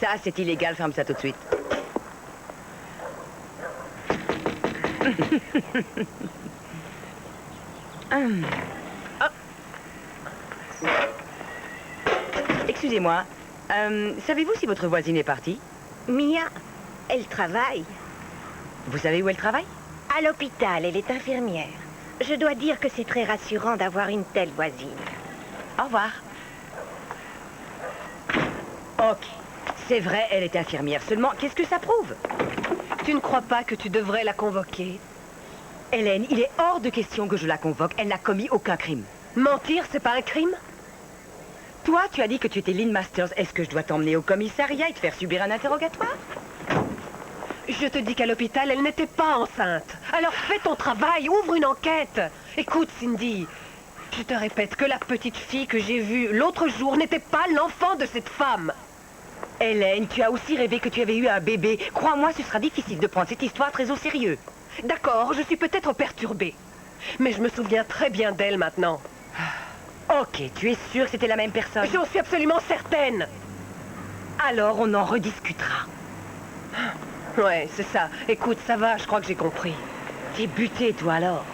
[SPEAKER 1] Ça, c'est illégal. Ferme ça tout de suite. Excusez-moi. Savez-vous si votre voisine est partie?
[SPEAKER 16] Mia, elle travaille.
[SPEAKER 1] Vous savez où elle travaille?
[SPEAKER 16] À l'hôpital, elle est infirmière. Je dois dire que c'est très rassurant d'avoir une telle voisine.
[SPEAKER 1] Au revoir. Ok. C'est vrai, elle est infirmière. Seulement, qu'est-ce que ça prouve?
[SPEAKER 2] Tu ne crois pas que tu devrais la convoquer?
[SPEAKER 1] Hélène, il est hors de question que je la convoque. Elle n'a commis aucun crime.
[SPEAKER 2] Mentir, c'est pas un crime?
[SPEAKER 1] Toi, tu as dit que tu étais Lynn Masters. Est-ce que je dois t'emmener au commissariat et te faire subir un interrogatoire?
[SPEAKER 2] Je te dis qu'à l'hôpital, elle n'était pas enceinte. Alors fais ton travail, ouvre une enquête. Écoute, Cindy, je te répète que la petite fille que j'ai vue l'autre jour n'était pas l'enfant de cette femme.
[SPEAKER 1] Hélène, tu as aussi rêvé que tu avais eu un bébé. Crois-moi, ce sera difficile de prendre cette histoire très au sérieux.
[SPEAKER 2] D'accord, je suis peut-être perturbée. Mais je me souviens très bien d'elle maintenant.
[SPEAKER 1] Ok, tu es sûre que c'était la même personne?
[SPEAKER 2] J'en suis absolument certaine.
[SPEAKER 1] Alors, on en rediscutera.
[SPEAKER 2] Ouais, c'est ça. Écoute, ça va, je crois que j'ai compris.
[SPEAKER 1] T'es buté, toi, alors?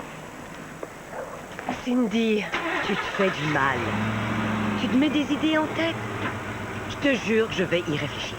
[SPEAKER 2] Cindy,
[SPEAKER 1] tu te fais du mal. Tu te mets des idées en tête. Je te jure, je vais y réfléchir.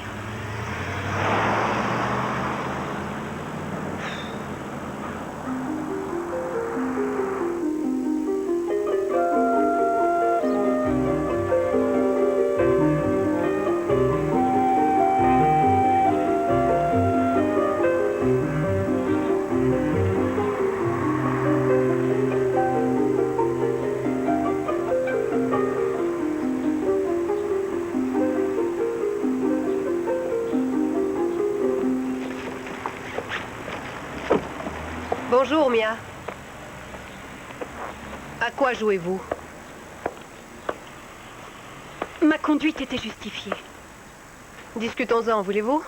[SPEAKER 2] Bonjour, Mia. À quoi jouez-vous?
[SPEAKER 14] Ma conduite était justifiée.
[SPEAKER 2] Discutons-en, voulez-vous?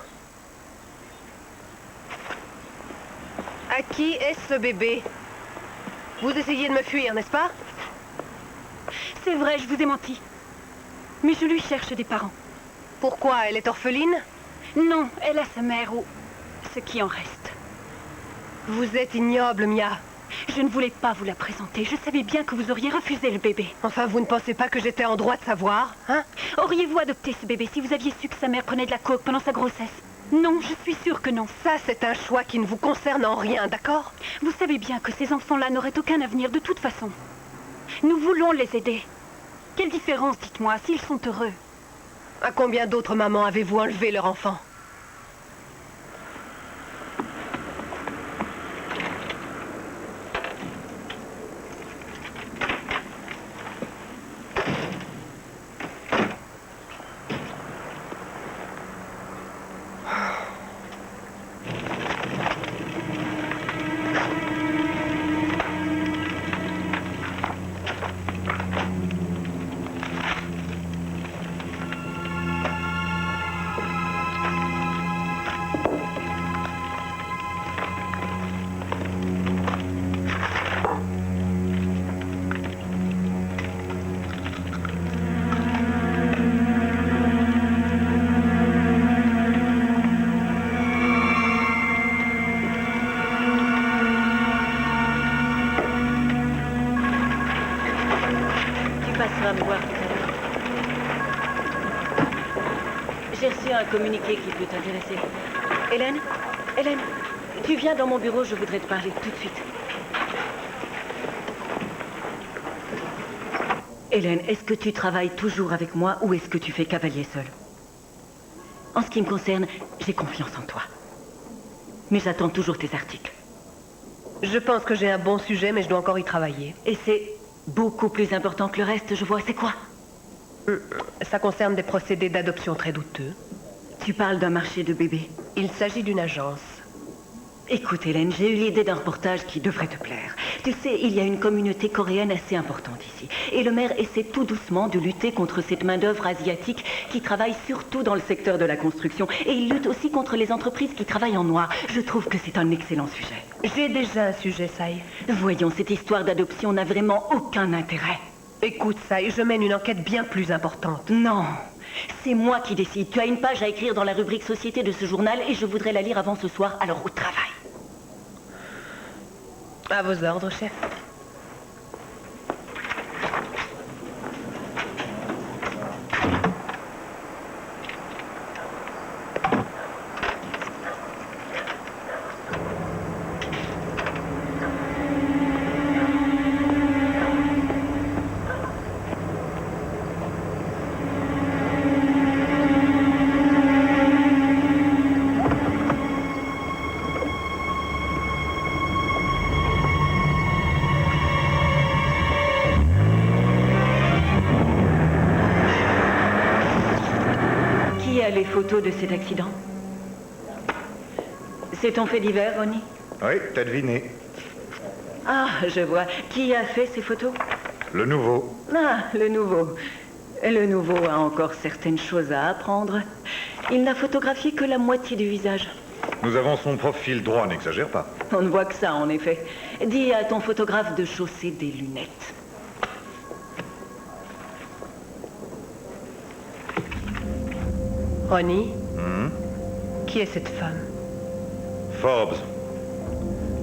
[SPEAKER 2] À qui est ce bébé? Vous essayez de me fuir, n'est-ce pas?
[SPEAKER 14] C'est vrai, je vous ai menti. Mais je lui cherche des parents.
[SPEAKER 2] Pourquoi? Elle est orpheline?
[SPEAKER 14] Non, elle a sa mère ou ce qui en reste.
[SPEAKER 2] Vous êtes ignoble, Mia.
[SPEAKER 14] Je ne voulais pas vous la présenter. Je savais bien que vous auriez refusé le bébé.
[SPEAKER 2] Enfin, vous ne pensez pas que j'étais en droit de savoir, hein?
[SPEAKER 14] Auriez-vous adopté ce bébé si vous aviez su que sa mère prenait de la coke pendant sa grossesse? Non, je suis sûre que non.
[SPEAKER 2] Ça, c'est un choix qui ne vous concerne en rien, d'accord?
[SPEAKER 14] Vous savez bien que ces enfants-là n'auraient aucun avenir de toute façon. Nous voulons les aider. Quelle différence, dites-moi, s'ils sont heureux?
[SPEAKER 2] À combien d'autres mamans avez-vous enlevé leur enfant?
[SPEAKER 6] Me voir tout à l'heure. J'ai reçu un communiqué qui peut t'intéresser. Hélène, tu viens dans mon bureau, je voudrais te parler tout de suite. Hélène, est-ce que tu travailles toujours avec moi ou est-ce que tu fais cavalier seul? En ce qui me concerne, j'ai confiance en toi. Mais j'attends toujours tes articles.
[SPEAKER 2] Je pense que j'ai un bon sujet, mais je dois encore y travailler.
[SPEAKER 6] Et c'est beaucoup plus important que le reste, je vois. C'est quoi?
[SPEAKER 2] Ça concerne des procédés d'adoption très douteux.
[SPEAKER 6] Tu parles d'un marché de bébés?
[SPEAKER 2] Il s'agit d'une agence.
[SPEAKER 6] Écoute, Hélène, j'ai eu l'idée d'un reportage qui devrait te plaire. Tu sais, il y a une communauté coréenne assez importante ici. Et le maire essaie tout doucement de lutter contre cette main-d'œuvre asiatique qui travaille surtout dans le secteur de la construction. Et il lutte aussi contre les entreprises qui travaillent en noir. Je trouve que c'est un excellent sujet.
[SPEAKER 2] J'ai déjà un sujet, Sai.
[SPEAKER 6] Voyons, cette histoire d'adoption n'a vraiment aucun intérêt.
[SPEAKER 2] Écoute, Sai, je mène une enquête bien plus importante.
[SPEAKER 6] Non, c'est moi qui décide. Tu as une page à écrire dans la rubrique Société de ce journal et je voudrais la lire avant ce soir, alors au travail.
[SPEAKER 2] À vos ordres, chef.
[SPEAKER 6] Les photos de cet accident? C'est ton fait divers, Ronnie?
[SPEAKER 8] Oui, t'as deviné.
[SPEAKER 6] Ah, je vois. Qui a fait ces photos?
[SPEAKER 8] Le nouveau.
[SPEAKER 6] Ah, le nouveau. Le nouveau a encore certaines choses à apprendre. Il n'a photographié que la moitié du visage.
[SPEAKER 8] Nous avons son profil droit, n'exagère pas.
[SPEAKER 6] On ne voit que ça, en effet. Dis à ton photographe de chausser des lunettes.
[SPEAKER 2] Ronnie, qui est cette femme?
[SPEAKER 8] Forbes.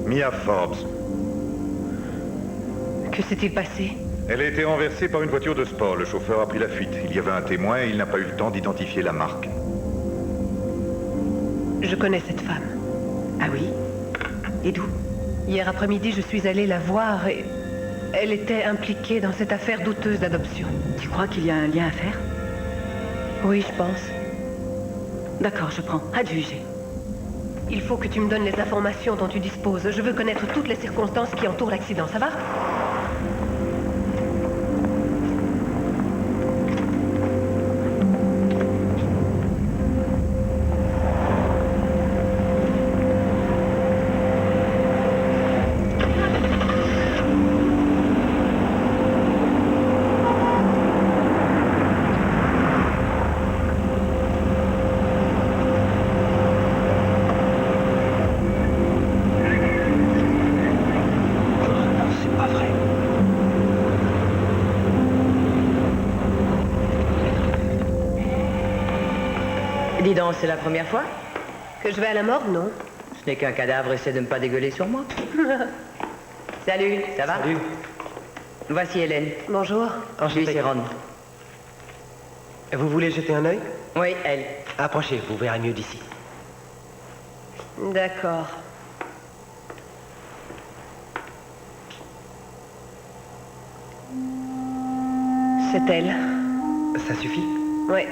[SPEAKER 8] Mia Forbes.
[SPEAKER 2] Que s'est-il passé?
[SPEAKER 8] Elle a été renversée par une voiture de sport. Le chauffeur a pris la fuite. Il y avait un témoin et il n'a pas eu le temps d'identifier la marque.
[SPEAKER 2] Je connais cette femme.
[SPEAKER 6] Ah oui? Et d'où?
[SPEAKER 2] Hier après-midi, je suis allée la voir et elle était impliquée dans cette affaire douteuse d'adoption.
[SPEAKER 6] Tu crois qu'il y a un lien à faire?
[SPEAKER 2] Oui, je pense.
[SPEAKER 6] D'accord, je prends. À juger.
[SPEAKER 2] Il faut que tu me donnes les informations dont tu disposes. Je veux connaître toutes les circonstances qui entourent l'accident, ça va?
[SPEAKER 1] Dis donc, c'est la première fois?
[SPEAKER 2] Que je vais à la morgue, non?
[SPEAKER 1] Ce n'est qu'un cadavre, essaie de ne pas dégueuler sur moi. Salut, ça va?
[SPEAKER 10] Salut.
[SPEAKER 1] Voici Hélène.
[SPEAKER 2] Bonjour.
[SPEAKER 1] Lui, c'est Ron.
[SPEAKER 10] Vous voulez jeter un œil?
[SPEAKER 1] Oui, elle.
[SPEAKER 10] Approchez, vous verrez mieux d'ici.
[SPEAKER 2] D'accord. C'est elle.
[SPEAKER 10] Ça suffit?
[SPEAKER 2] Oui.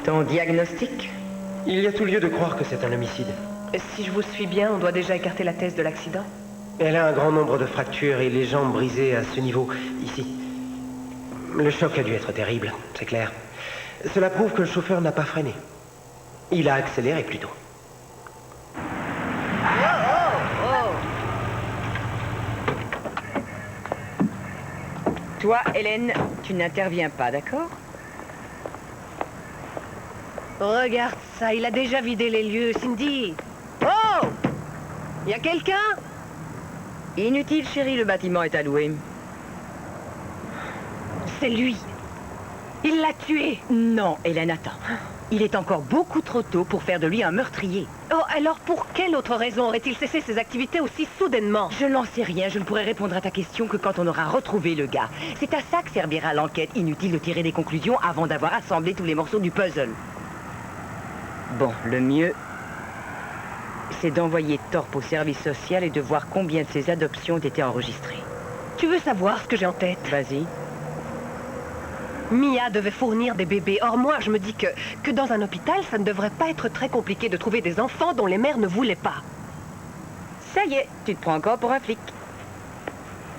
[SPEAKER 1] Ton diagnostic?
[SPEAKER 10] Il y a tout lieu de croire que c'est un homicide.
[SPEAKER 2] Si je vous suis bien, on doit déjà écarter la thèse de l'accident.
[SPEAKER 10] Elle a un grand nombre de fractures et les jambes brisées à ce niveau, ici. Le choc a dû être terrible, c'est clair. Cela prouve que le chauffeur n'a pas freiné. Il a accéléré plutôt.
[SPEAKER 1] Toi, Hélène, tu n'interviens pas, d'accord?
[SPEAKER 2] Regarde ça, il a déjà vidé les lieux, Cindy. Oh! Y a quelqu'un?
[SPEAKER 1] Inutile, chérie, le bâtiment est alloué.
[SPEAKER 2] C'est lui. Il l'a tué.
[SPEAKER 1] Non, Hélène, attends. Il est encore beaucoup trop tôt pour faire de lui un meurtrier.
[SPEAKER 2] Oh, alors pour quelle autre raison aurait-il cessé ses activités aussi soudainement?
[SPEAKER 1] Je n'en sais rien, je ne pourrai répondre à ta question que quand on aura retrouvé le gars. C'est à ça que servira l'enquête. Inutile de tirer des conclusions avant d'avoir assemblé tous les morceaux du puzzle. Bon, le mieux, c'est d'envoyer Thorpe au service social et de voir combien de ces adoptions ont été enregistrées.
[SPEAKER 2] Tu veux savoir ce que j'ai en tête?
[SPEAKER 1] Vas-y.
[SPEAKER 2] Mia devait fournir des bébés. Or, moi, je me dis que dans un hôpital, ça ne devrait pas être très compliqué de trouver des enfants dont les mères ne voulaient pas.
[SPEAKER 1] Ça y est, tu te prends encore pour un flic.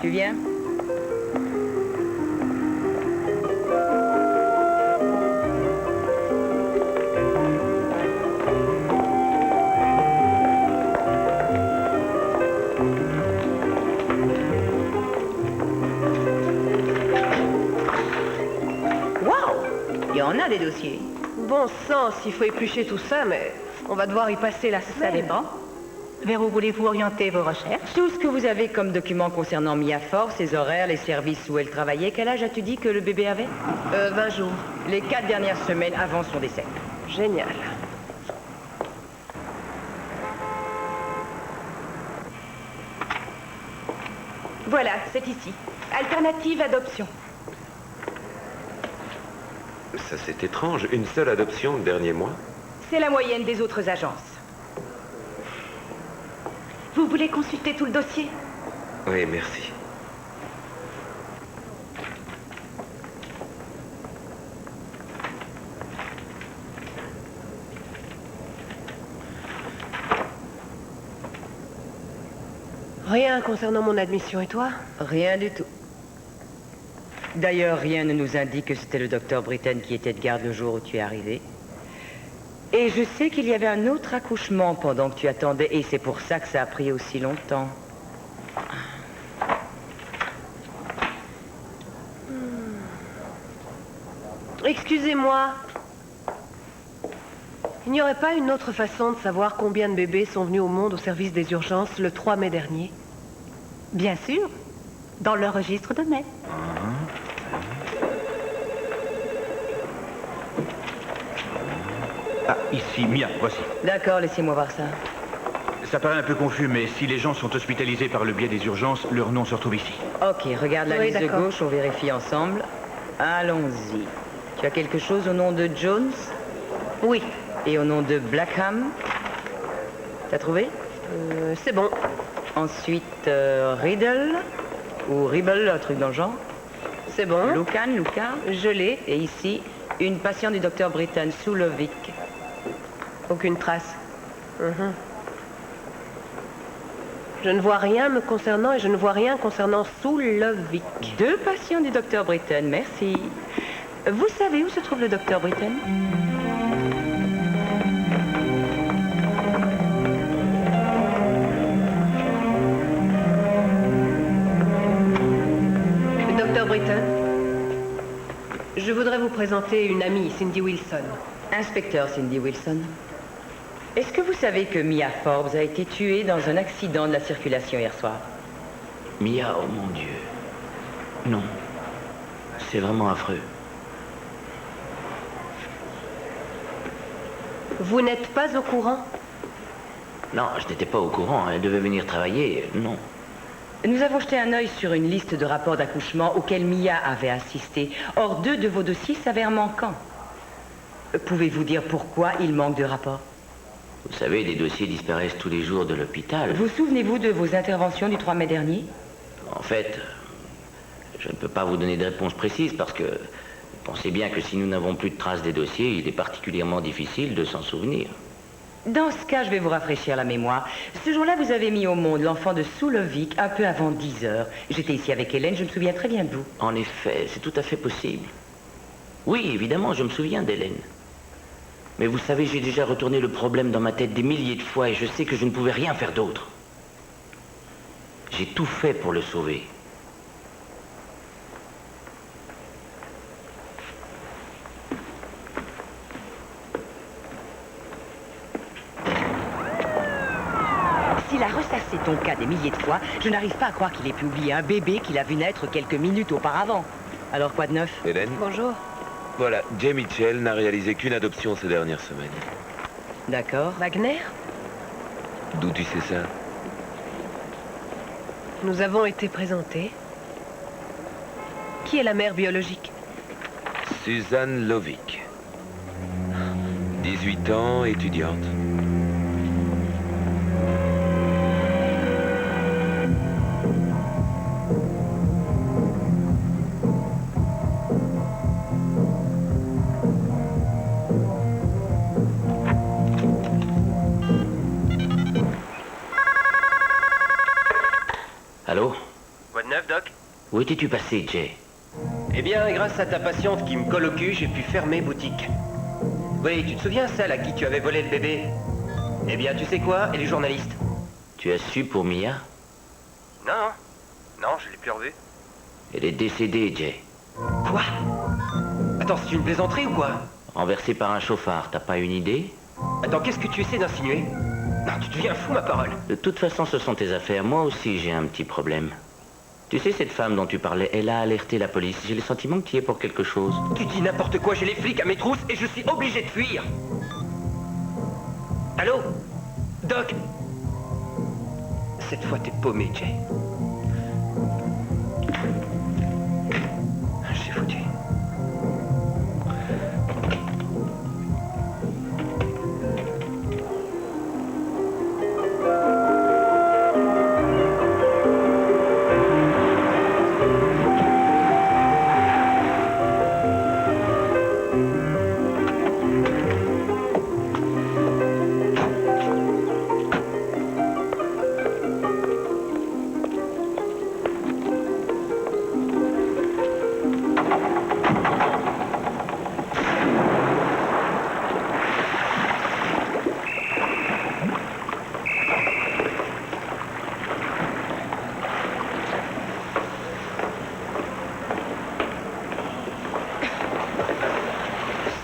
[SPEAKER 1] Tu viens? Il y en a des dossiers.
[SPEAKER 2] Bon sang, s'il faut éplucher tout ça, mais on va devoir y passer la semaine.
[SPEAKER 14] Ça dépend. Vers où voulez-vous orienter vos recherches?
[SPEAKER 1] Tout ce que vous avez comme documents concernant Mia Forbes, ses horaires, les services où elle travaillait. Quel âge as-tu dit que le bébé avait?
[SPEAKER 2] 20 jours.
[SPEAKER 1] Les 4 dernières semaines avant son décès.
[SPEAKER 2] Génial.
[SPEAKER 14] Voilà, c'est ici. Alternative adoption.
[SPEAKER 17] Ça, c'est étrange. Une seule adoption le dernier mois?
[SPEAKER 14] C'est la moyenne des autres agences. Vous voulez consulter tout le dossier?
[SPEAKER 17] Oui, merci.
[SPEAKER 2] Rien concernant mon admission, et toi?
[SPEAKER 1] Rien du tout. D'ailleurs, rien ne nous indique que c'était le docteur Britton qui était de garde le jour où tu es arrivé. Et je sais qu'il y avait un autre accouchement pendant que tu attendais, et c'est pour ça que ça a pris aussi longtemps.
[SPEAKER 2] Excusez-moi. Il n'y aurait pas une autre façon de savoir combien de bébés sont venus au monde au service des urgences le 3 mai dernier?
[SPEAKER 14] Bien sûr. Dans le registre de mai.
[SPEAKER 4] Ah, ici, Mia, voici.
[SPEAKER 1] D'accord, laissez-moi voir ça.
[SPEAKER 4] Ça paraît un peu confus, mais si les gens sont hospitalisés par le biais des urgences, leur nom se retrouve ici.
[SPEAKER 1] Ok, regarde la
[SPEAKER 2] Oui,
[SPEAKER 1] liste de
[SPEAKER 2] d'accord.
[SPEAKER 1] gauche, on vérifie ensemble. Allons-y. Tu as quelque chose au nom de Jones?
[SPEAKER 2] Oui.
[SPEAKER 1] Et au nom de Blackham? T'as trouvé?
[SPEAKER 2] C'est bon.
[SPEAKER 1] Ensuite, Riddle ou Ribble, un truc dans le genre.
[SPEAKER 2] C'est bon.
[SPEAKER 1] Lucan, Luca.
[SPEAKER 2] Je l'ai.
[SPEAKER 1] Et ici, une patiente du docteur Britton, Soulovic.
[SPEAKER 2] Aucune trace. Je ne vois rien me concernant et je ne vois rien concernant Soulovic.
[SPEAKER 1] 2 patients du docteur Britton, merci. Vous savez où se trouve le docteur Britton?
[SPEAKER 2] Docteur Britton, je voudrais vous présenter une amie, Cindy Wilson.
[SPEAKER 1] Inspecteur Cindy Wilson. Est-ce que vous savez que Mia Forbes a été tuée dans un accident de la circulation hier soir?
[SPEAKER 15] Mia, oh mon Dieu. Non. C'est vraiment affreux.
[SPEAKER 2] Vous n'êtes pas au courant?
[SPEAKER 15] Non, je n'étais pas au courant. Elle devait venir travailler. Non.
[SPEAKER 1] Nous avons jeté un œil sur une liste de rapports d'accouchement auxquels Mia avait assisté. Or, 2 de vos dossiers s'avèrent manquants. Pouvez-vous dire pourquoi il manque de rapports?
[SPEAKER 15] Vous savez, des dossiers disparaissent tous les jours de l'hôpital.
[SPEAKER 1] Vous souvenez-vous de vos interventions du 3 mai dernier?
[SPEAKER 15] En fait, je ne peux pas vous donner de réponse précise parce que pensez bien que si nous n'avons plus de traces des dossiers, il est particulièrement difficile de s'en souvenir.
[SPEAKER 1] Dans ce cas, je vais vous rafraîchir la mémoire. Ce jour-là, vous avez mis au monde l'enfant de Soulovic un peu avant 10 heures. J'étais ici avec Hélène, je me souviens très bien de vous.
[SPEAKER 15] En effet, c'est tout à fait possible. Oui, évidemment, je me souviens d'Hélène. Mais vous savez, j'ai déjà retourné le problème dans ma tête des milliers de fois et je sais que je ne pouvais rien faire d'autre. J'ai tout fait pour le sauver.
[SPEAKER 1] S'il a ressassé ton cas des milliers de fois, je n'arrive pas à croire qu'il ait pu oublier un bébé qu'il a vu naître quelques minutes auparavant. Alors quoi de neuf?
[SPEAKER 17] Hélène?
[SPEAKER 2] Bonjour.
[SPEAKER 17] Voilà, Jay Mitchell n'a réalisé qu'une adoption ces dernières semaines.
[SPEAKER 1] D'accord.
[SPEAKER 2] Wagner?
[SPEAKER 17] D'où tu sais ça?
[SPEAKER 2] Nous avons été présentés. Qui est la mère biologique?
[SPEAKER 17] Suzanne Lovic. 18 ans, étudiante.
[SPEAKER 15] Allô?
[SPEAKER 10] Quoi de neuf, Doc?
[SPEAKER 15] Où étais-tu passé, Jay?
[SPEAKER 10] Eh bien, grâce à ta patiente qui me colle au cul, j'ai pu fermer boutique. Oui, tu te souviens celle à qui tu avais volé le bébé? Eh bien, tu sais quoi? Elle est journaliste.
[SPEAKER 15] Tu as su pour Mia?
[SPEAKER 10] Non, non. Non, je l'ai plus revue.
[SPEAKER 15] Elle est décédée, Jay.
[SPEAKER 10] Quoi? Attends, c'est une plaisanterie ou quoi?
[SPEAKER 15] Renversée par un chauffard, t'as pas une idée?
[SPEAKER 10] Attends, qu'est-ce que tu essaies d'insinuer? Non, tu deviens fou, ma parole.
[SPEAKER 15] De toute façon, ce sont tes affaires. Moi aussi, j'ai un petit problème. Tu sais, cette femme dont tu parlais, elle a alerté la police. J'ai le sentiment que tu y es pour quelque chose.
[SPEAKER 10] Tu dis n'importe quoi, j'ai les flics à mes trousses et je suis obligé de fuir. Allô? Doc? Cette fois, t'es paumé, Jay. J'ai foutu.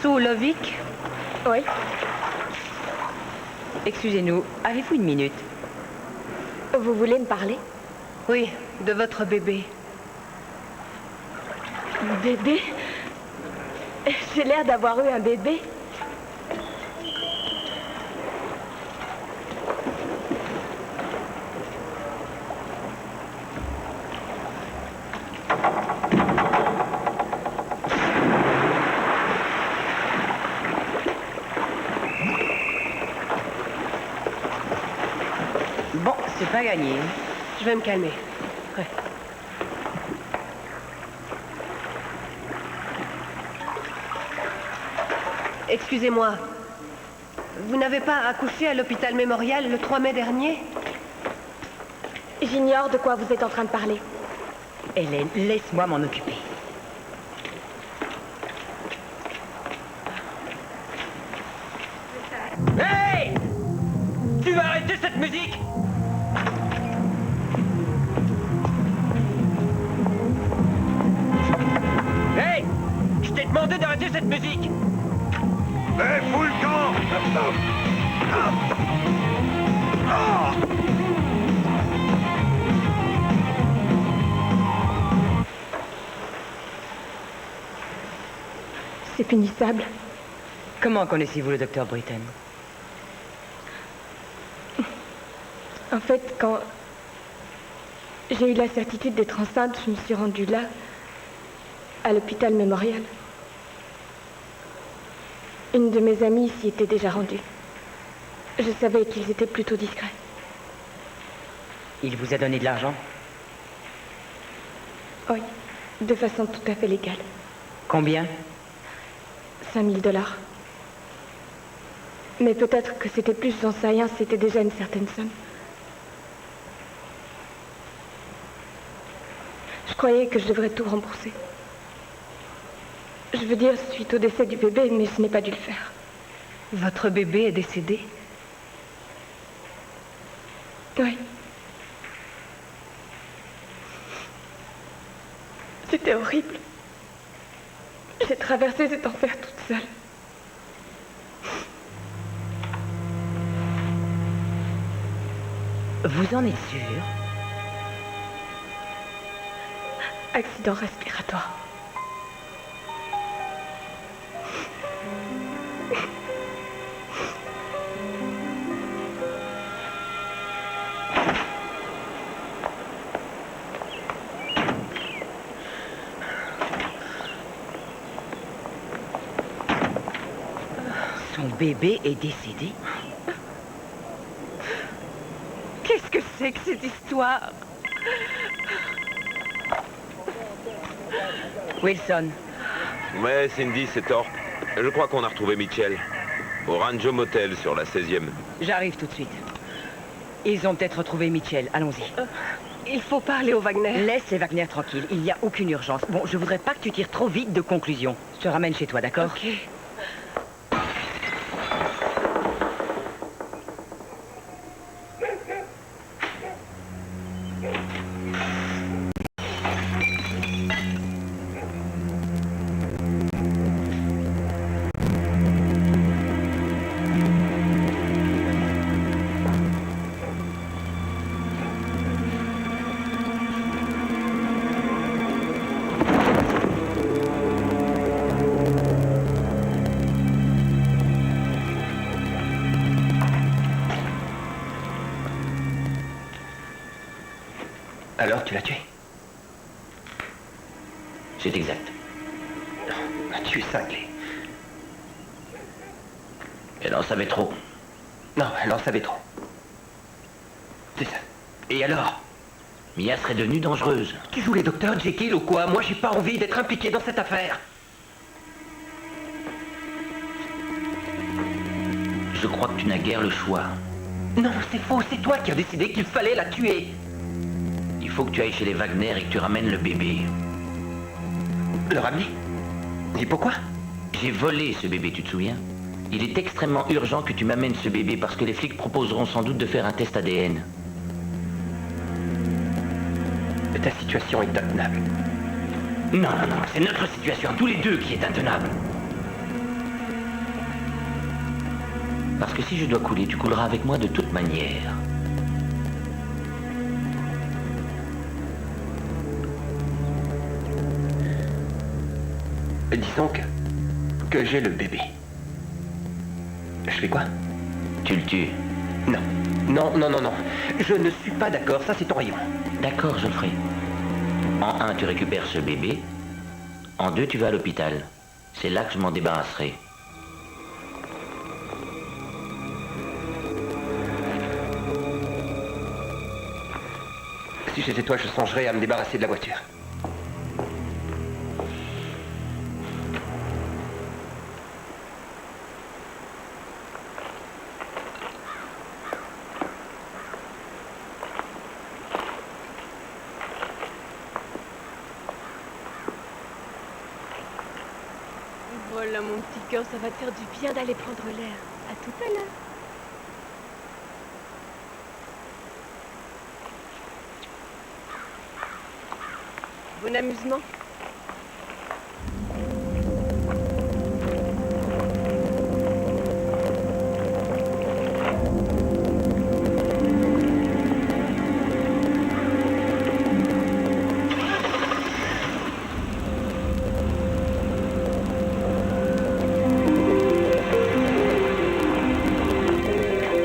[SPEAKER 1] Soulovic?
[SPEAKER 16] Oui.
[SPEAKER 1] Excusez-nous, avez-vous une minute?
[SPEAKER 16] Vous voulez me parler?
[SPEAKER 2] Oui, de votre bébé.
[SPEAKER 16] Bébé? J'ai l'air d'avoir eu un bébé.
[SPEAKER 1] Bon, c'est pas gagné.
[SPEAKER 2] Je vais me calmer. Ouais. Excusez-moi. Vous n'avez pas accouché à l'hôpital Mémorial le 3 mai dernier?
[SPEAKER 16] J'ignore de quoi vous êtes en train de parler.
[SPEAKER 1] Hélène, laisse-moi m'en occuper.
[SPEAKER 10] Hey! Tu vas arrêter cette musique? Hey! Je t'ai demandé d'arrêter cette musique!
[SPEAKER 8] Hé, fous le camp!
[SPEAKER 16] C'est punissable.
[SPEAKER 1] Comment connaissez-vous le docteur Britton?
[SPEAKER 5] En fait, quand j'ai eu la certitude d'être enceinte, je me suis rendue là, à l'hôpital Mémorial. Une de mes amies s'y était déjà rendue. Je savais qu'ils étaient plutôt discrets.
[SPEAKER 1] Il vous a donné de l'argent?
[SPEAKER 5] Oui, de façon tout à fait légale.
[SPEAKER 1] Combien?
[SPEAKER 5] 5 000 $. Mais peut-être que c'était plus, j'en sais rien, c'était déjà une certaine somme. Je croyais que je devrais tout rembourser. Je veux dire, suite au décès du bébé, mais je n'ai pas dû le faire.
[SPEAKER 2] Votre bébé est décédé?
[SPEAKER 5] Oui. C'était horrible. J'ai traversé cet enfer toute seule.
[SPEAKER 1] Vous en êtes sûr?
[SPEAKER 5] Accident respiratoire.
[SPEAKER 1] Son bébé est décédé?
[SPEAKER 2] Qu'est-ce que c'est que cette histoire?
[SPEAKER 1] Wilson.
[SPEAKER 17] Ouais, Cindy, c'est Thorpe. Je crois qu'on a retrouvé Mitchell. Au Rancho Motel sur la 16e.
[SPEAKER 1] J'arrive tout de suite. Ils ont peut-être retrouvé Mitchell. Allons-y.
[SPEAKER 2] Il faut parler au Wagner.
[SPEAKER 1] Laisse les Wagner tranquilles. Il n'y a aucune urgence. Bon, je voudrais pas que tu tires trop vite de conclusions. Je te ramène chez toi, d'accord?
[SPEAKER 2] Ok.
[SPEAKER 10] Alors, tu l'as tué?
[SPEAKER 15] C'est exact.
[SPEAKER 10] Tu es cinglé.
[SPEAKER 15] Elle en savait trop.
[SPEAKER 10] Non, elle en savait trop. C'est ça. Et alors?
[SPEAKER 15] Mia serait devenue dangereuse.
[SPEAKER 10] Tu joues les docteurs Jekyll ou quoi? Moi, j'ai pas envie d'être impliqué dans cette affaire.
[SPEAKER 15] Je crois que tu n'as guère le choix.
[SPEAKER 10] Non, c'est faux. C'est toi qui as décidé qu'il fallait la tuer.
[SPEAKER 15] Il faut que tu ailles chez les Wagner et que tu ramènes le bébé.
[SPEAKER 10] Le ramener? Et pourquoi?
[SPEAKER 15] J'ai volé ce bébé, tu te souviens? Il est extrêmement urgent que tu m'amènes ce bébé parce que les flics proposeront sans doute de faire un test ADN.
[SPEAKER 10] Ta situation est intenable.
[SPEAKER 15] Non, non, non, c'est notre situation, tous les deux, qui est intenable. Parce que si je dois couler, tu couleras avec moi de toute manière.
[SPEAKER 10] Disons que j'ai le bébé. Je fais quoi?
[SPEAKER 15] Tu le tues.
[SPEAKER 10] Non. Non, non, non, non. Je ne suis pas d'accord, ça c'est ton rayon.
[SPEAKER 15] D'accord, je le ferai. En 1, tu récupères ce bébé. En 2, tu vas à l'hôpital. C'est là que je m'en débarrasserai.
[SPEAKER 10] Si j'étais toi, je songerais à me débarrasser de la voiture.
[SPEAKER 13] Voilà mon petit cœur, ça va te faire du bien d'aller prendre l'air. À tout à l'heure. Bon amusement.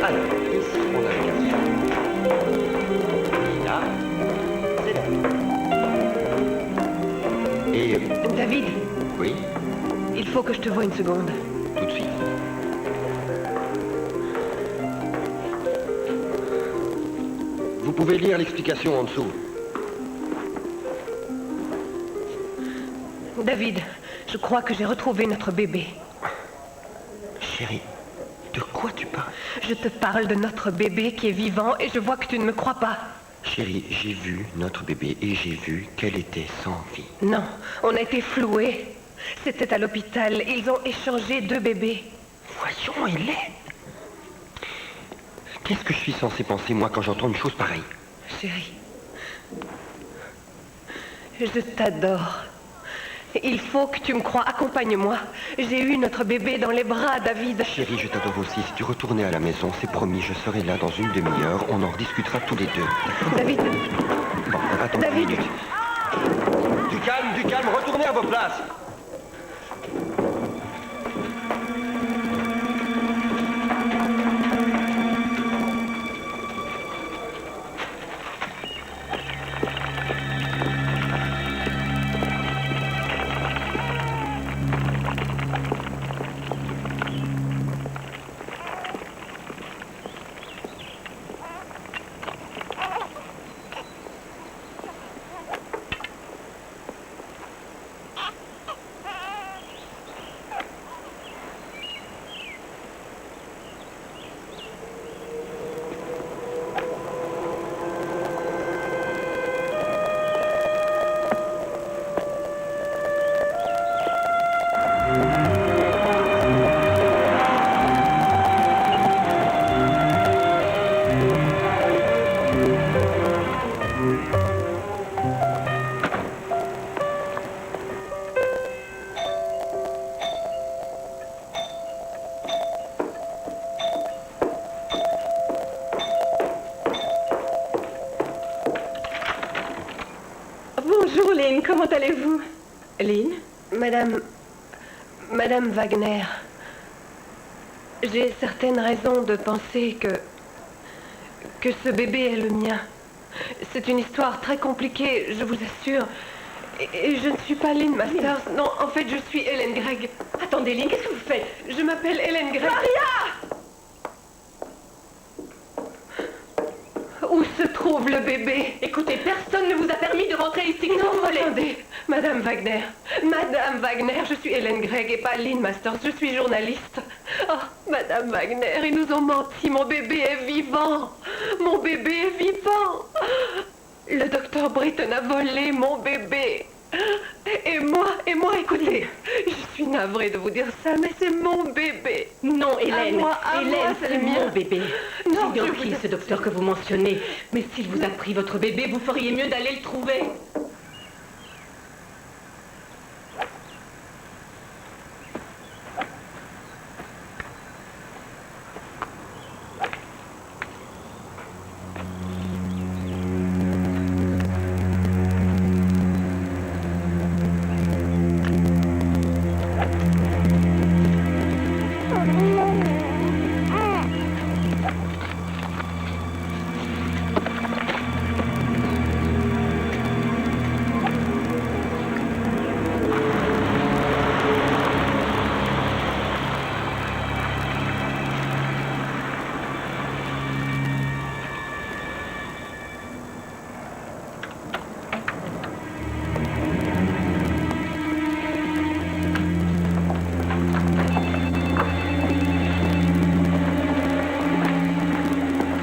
[SPEAKER 9] Alors, ici, on a le garçon. Et là, c'est là. Et...
[SPEAKER 2] David.
[SPEAKER 9] Oui?
[SPEAKER 2] Il faut que je te voie une seconde.
[SPEAKER 9] Tout de suite. Vous pouvez lire l'explication en dessous.
[SPEAKER 2] David, je crois que j'ai retrouvé notre bébé.
[SPEAKER 9] Chérie, de quoi tu parles?
[SPEAKER 2] Je te parle de notre bébé qui est vivant et je vois que tu ne me crois pas.
[SPEAKER 9] Chérie, j'ai vu notre bébé et j'ai vu qu'elle était sans vie.
[SPEAKER 2] Non, on a été floués. C'était à l'hôpital. Ils ont échangé 2 bébés.
[SPEAKER 9] Voyons, Hélène. Qu'est-ce que je suis censé penser, moi, quand j'entends une chose pareille?
[SPEAKER 2] Chérie, je t'adore. Il faut que tu me crois. Accompagne-moi. J'ai eu notre bébé dans les bras, David.
[SPEAKER 9] Chérie, je t'adore aussi. Si tu retournais à la maison, c'est promis, je serai là dans une demi-heure. On en rediscutera tous les deux.
[SPEAKER 2] David.
[SPEAKER 9] Bon, attends
[SPEAKER 2] David.
[SPEAKER 9] une minute. Du calme, retournez à vos places.
[SPEAKER 13] Bonjour, Lynn. Comment allez-vous? Lynn?
[SPEAKER 2] Madame Wagner, j'ai certaines raisons de penser que ce bébé est le mien. C'est une histoire très compliquée, je vous assure. Et je ne suis pas Lynn Masters. Non, en fait, je suis Hélène Gregg.
[SPEAKER 13] Attendez, Lynn, qu'est-ce que vous faites?
[SPEAKER 2] Je m'appelle Hélène Gregg.
[SPEAKER 13] Maria!
[SPEAKER 2] Où se trouve le bébé?
[SPEAKER 13] Écoutez, personne ne vous a permis de rentrer ici.
[SPEAKER 2] Non, attendez. Madame Wagner. Madame Wagner, je suis Hélène Gregg et pas Lynn Masters. Je suis journaliste. Oh, Madame Wagner, ils nous ont menti. Mon bébé est vivant. Mon bébé est vivant. Le docteur Britton a volé mon bébé. Et moi, écoutez, je suis navrée de vous dire ça, mais c'est mon bébé.
[SPEAKER 13] Non, Hélène,
[SPEAKER 2] Hélène,
[SPEAKER 13] c'est mon bébé.
[SPEAKER 2] Non,
[SPEAKER 13] J'ai bien pris ce docteur que vous mentionnez, mais s'il vous a pris votre bébé, vous feriez mieux d'aller le trouver.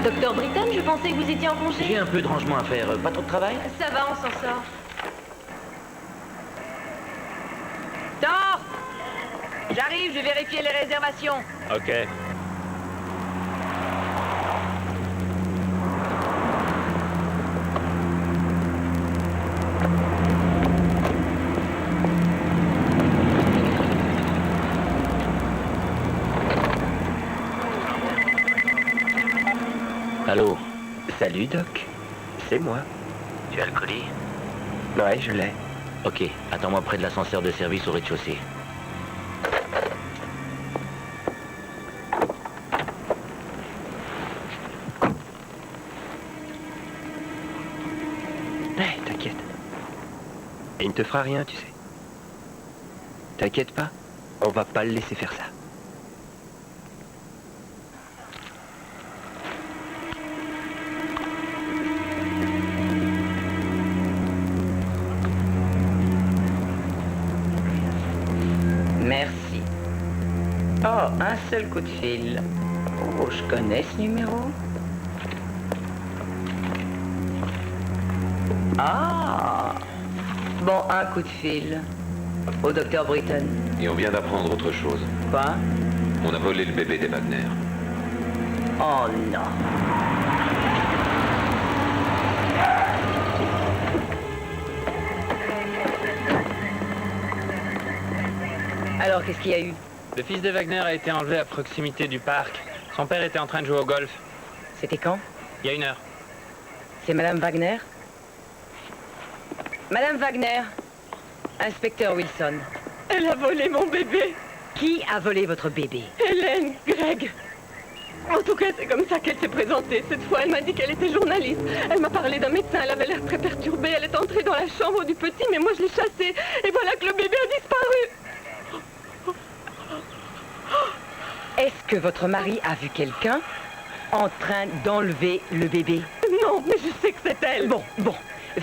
[SPEAKER 14] Docteur Britton, je pensais que vous étiez en congé.
[SPEAKER 15] J'ai un peu de rangement à faire. Pas trop de travail?
[SPEAKER 14] Ça va, on s'en sort. Thor! J'arrive, je vais vérifier les réservations.
[SPEAKER 17] Ok.
[SPEAKER 15] Allô?
[SPEAKER 10] Salut, Doc. C'est moi.
[SPEAKER 15] Tu as le colis?
[SPEAKER 10] Ouais, je l'ai.
[SPEAKER 15] Ok, attends-moi près de l'ascenseur de service au rez-de-chaussée.
[SPEAKER 10] Et il ne te fera rien, tu sais. T'inquiète pas, on va pas le laisser faire ça.
[SPEAKER 1] Merci. Oh, un seul coup de fil. Oh, je connais ce numéro. Ah. Bon, un coup de fil. Au docteur Britton.
[SPEAKER 17] Et on vient d'apprendre autre chose.
[SPEAKER 1] Quoi?
[SPEAKER 17] On a volé le bébé des Wagner.
[SPEAKER 1] Oh non. Alors, qu'est-ce qu'il y a eu?
[SPEAKER 7] Le fils de Wagner a été enlevé à proximité du parc. Son père était en train de jouer au golf.
[SPEAKER 1] C'était quand?
[SPEAKER 7] Il y a 1 heure.
[SPEAKER 1] C'est Madame Wagner? Madame Wagner, inspecteur Wilson.
[SPEAKER 13] Elle a volé mon bébé.
[SPEAKER 1] Qui a volé votre bébé?
[SPEAKER 13] Hélène, Greg. En tout cas, c'est comme ça qu'elle s'est présentée. Cette fois, elle m'a dit qu'elle était journaliste. Elle m'a parlé d'un médecin, elle avait l'air très perturbée. Elle est entrée dans la chambre du petit, mais moi je l'ai chassée. Et voilà que le bébé a disparu.
[SPEAKER 1] Est-ce que votre mari a vu quelqu'un en train d'enlever le bébé?
[SPEAKER 13] Non, mais je sais que c'est elle.
[SPEAKER 1] Bon.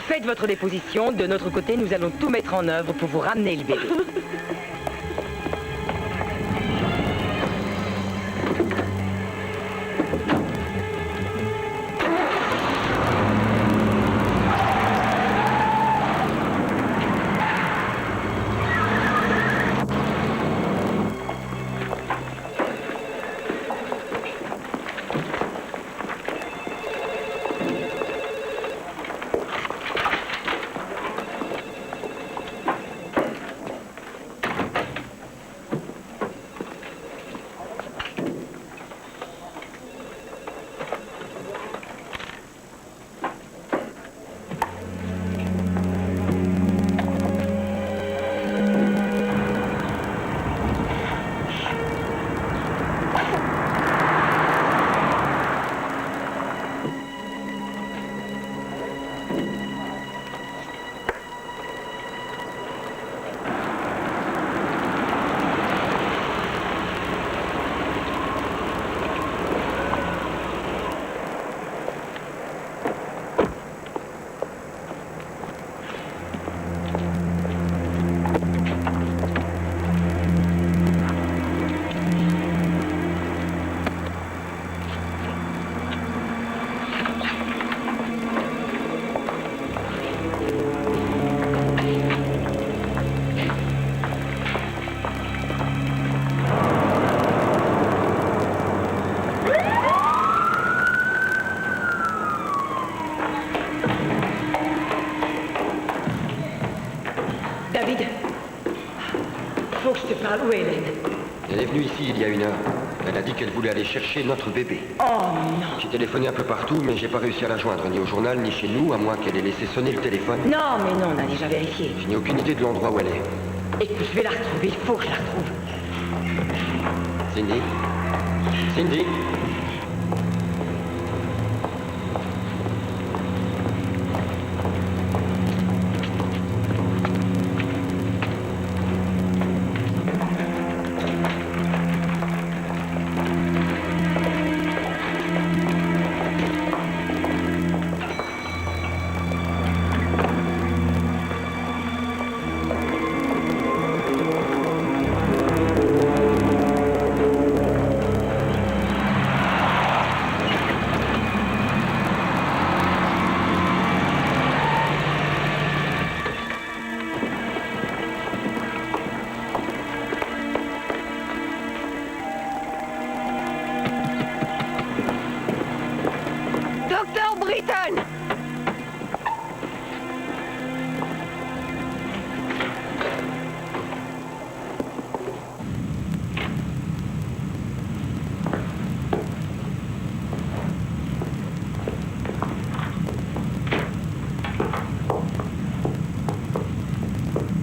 [SPEAKER 1] Faites votre déposition. De notre côté, nous allons tout mettre en œuvre pour vous ramener le bébé. David, faut que je te parle. Où est Hélène?
[SPEAKER 9] Elle est venue ici il y a 1 heure. Elle a dit qu'elle voulait aller chercher notre bébé.
[SPEAKER 1] Oh non.
[SPEAKER 9] J'ai téléphoné un peu partout, mais j'ai pas réussi à la joindre, ni au journal, ni chez nous, à moins qu'elle ait laissé sonner le téléphone.
[SPEAKER 1] Non, mais non, on a déjà vérifié.
[SPEAKER 9] Je n'ai aucune idée de l'endroit où elle est.
[SPEAKER 1] Écoute, je vais la retrouver, il faut que je la retrouve.
[SPEAKER 9] Cindy? Cindy?
[SPEAKER 2] Docteur Britton!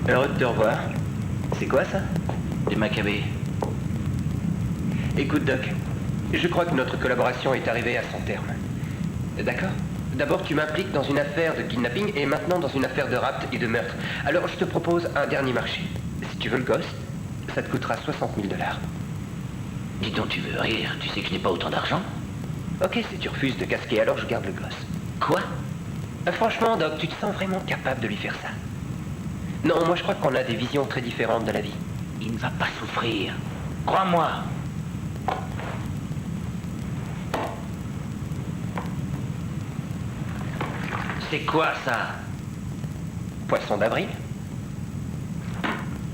[SPEAKER 10] Heureux de te revoir. C'est quoi ça?
[SPEAKER 15] Des Maccabées.
[SPEAKER 10] Écoute, Doc, je crois que notre collaboration est arrivée à son terme. D'accord? D'abord, tu m'impliques dans une affaire de kidnapping et maintenant dans une affaire de rapt et de meurtre. Alors, je te propose un dernier marché. Si tu veux le gosse, ça te coûtera 60 000 $.
[SPEAKER 15] Dis donc, tu veux rire? Tu sais que je n'ai pas autant d'argent?
[SPEAKER 10] Ok, si tu refuses de casquer, alors je garde le gosse.
[SPEAKER 15] Quoi?
[SPEAKER 10] Franchement, Doc, tu te sens vraiment capable de lui faire ça? Non, moi je crois qu'on a des visions très différentes de la vie.
[SPEAKER 15] Il ne va pas souffrir. Crois-moi. C'est quoi ça?
[SPEAKER 10] Poisson d'avril?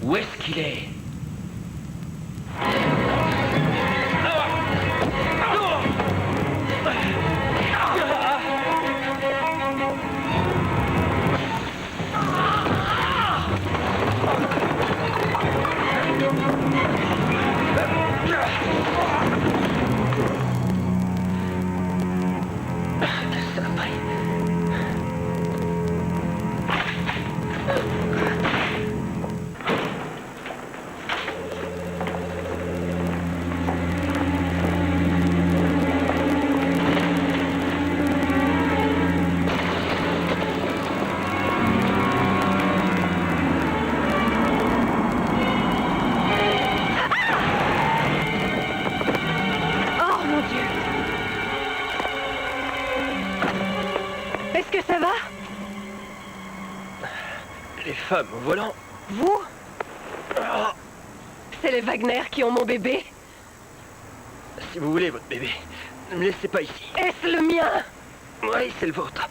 [SPEAKER 15] Où est-ce qu'il est?
[SPEAKER 10] Au volant.
[SPEAKER 2] Vous? C'est les Wagner qui ont mon bébé?
[SPEAKER 10] Si vous voulez votre bébé, ne me laissez pas ici.
[SPEAKER 2] Est-ce le mien?
[SPEAKER 10] Oui, c'est le vôtre.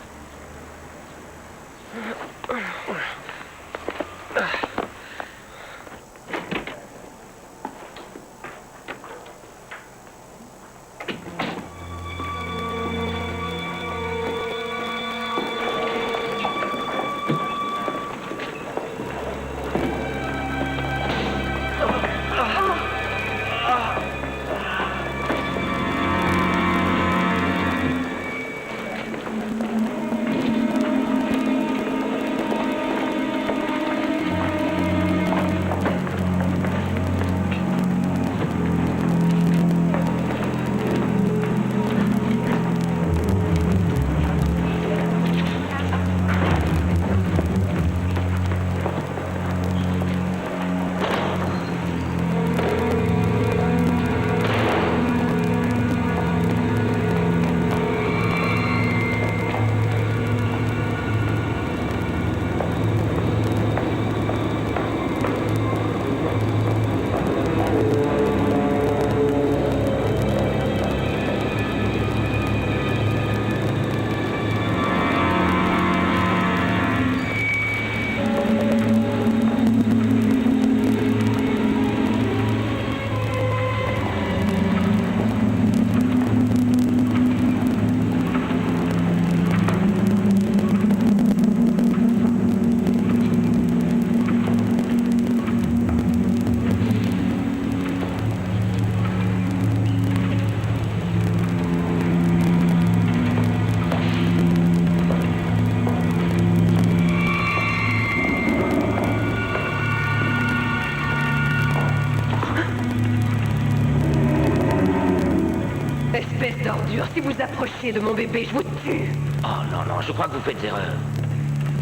[SPEAKER 2] Espèce d'ordure, si vous approchez de mon bébé, je vous tue.
[SPEAKER 15] Oh non, non, je crois que vous faites erreur.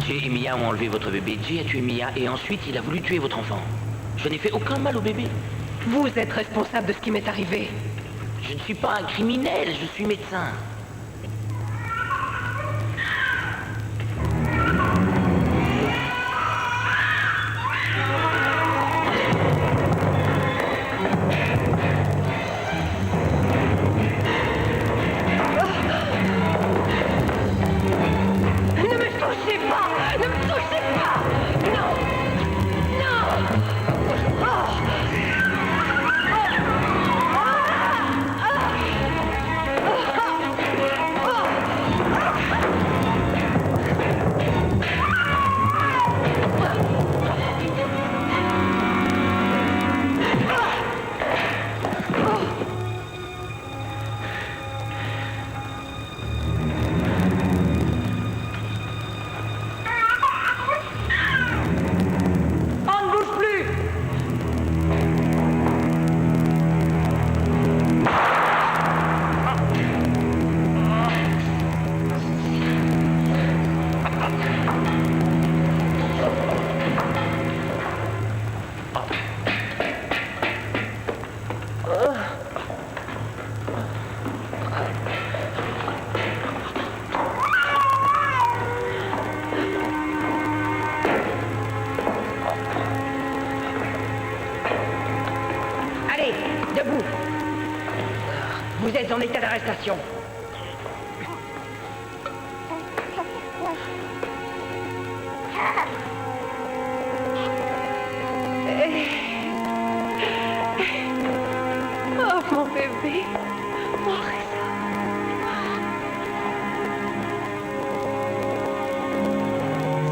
[SPEAKER 15] Jay et Mia ont enlevé votre bébé, Jay a tué Mia et ensuite il a voulu tuer votre enfant. Je n'ai fait aucun mal au bébé.
[SPEAKER 2] Vous êtes responsable de ce qui m'est arrivé.
[SPEAKER 15] Je ne suis pas un criminel, je suis médecin.
[SPEAKER 1] êtes en état d'arrestation.
[SPEAKER 2] Oh, mon bébé. Mon Reza.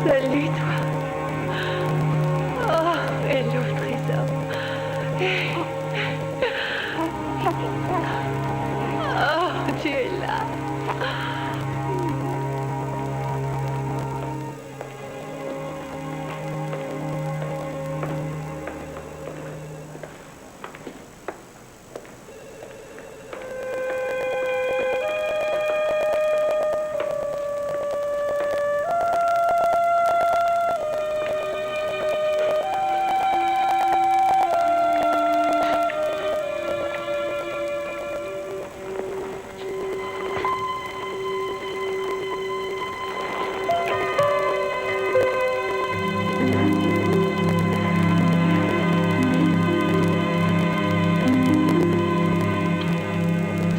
[SPEAKER 2] Salut, toi. Oh, hello, Trésor. Oh, tu es là.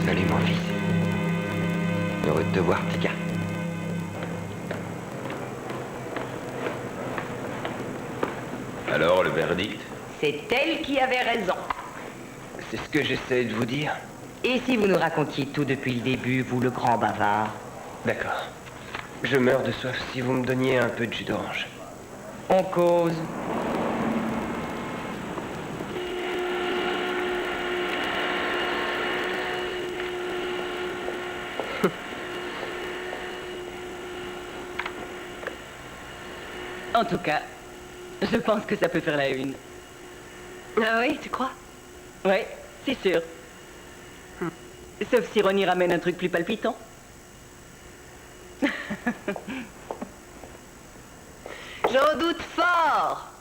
[SPEAKER 10] Salut mon fils. Heureux de te voir, petit gars.
[SPEAKER 17] Alors, le verdict?
[SPEAKER 1] C'est elle qui avait raison.
[SPEAKER 10] C'est ce que j'essaie de vous dire.
[SPEAKER 1] Et si vous nous racontiez tout depuis le début, vous le grand bavard?
[SPEAKER 10] D'accord. Je meurs de soif si vous me donniez un peu de jus d'orange.
[SPEAKER 1] On cause.
[SPEAKER 6] En tout cas, je pense que ça peut faire la une.
[SPEAKER 2] Ah oui, tu crois?
[SPEAKER 6] Ouais, c'est sûr. Sauf si Ronnie ramène un truc plus palpitant.
[SPEAKER 2] J'en doute fort.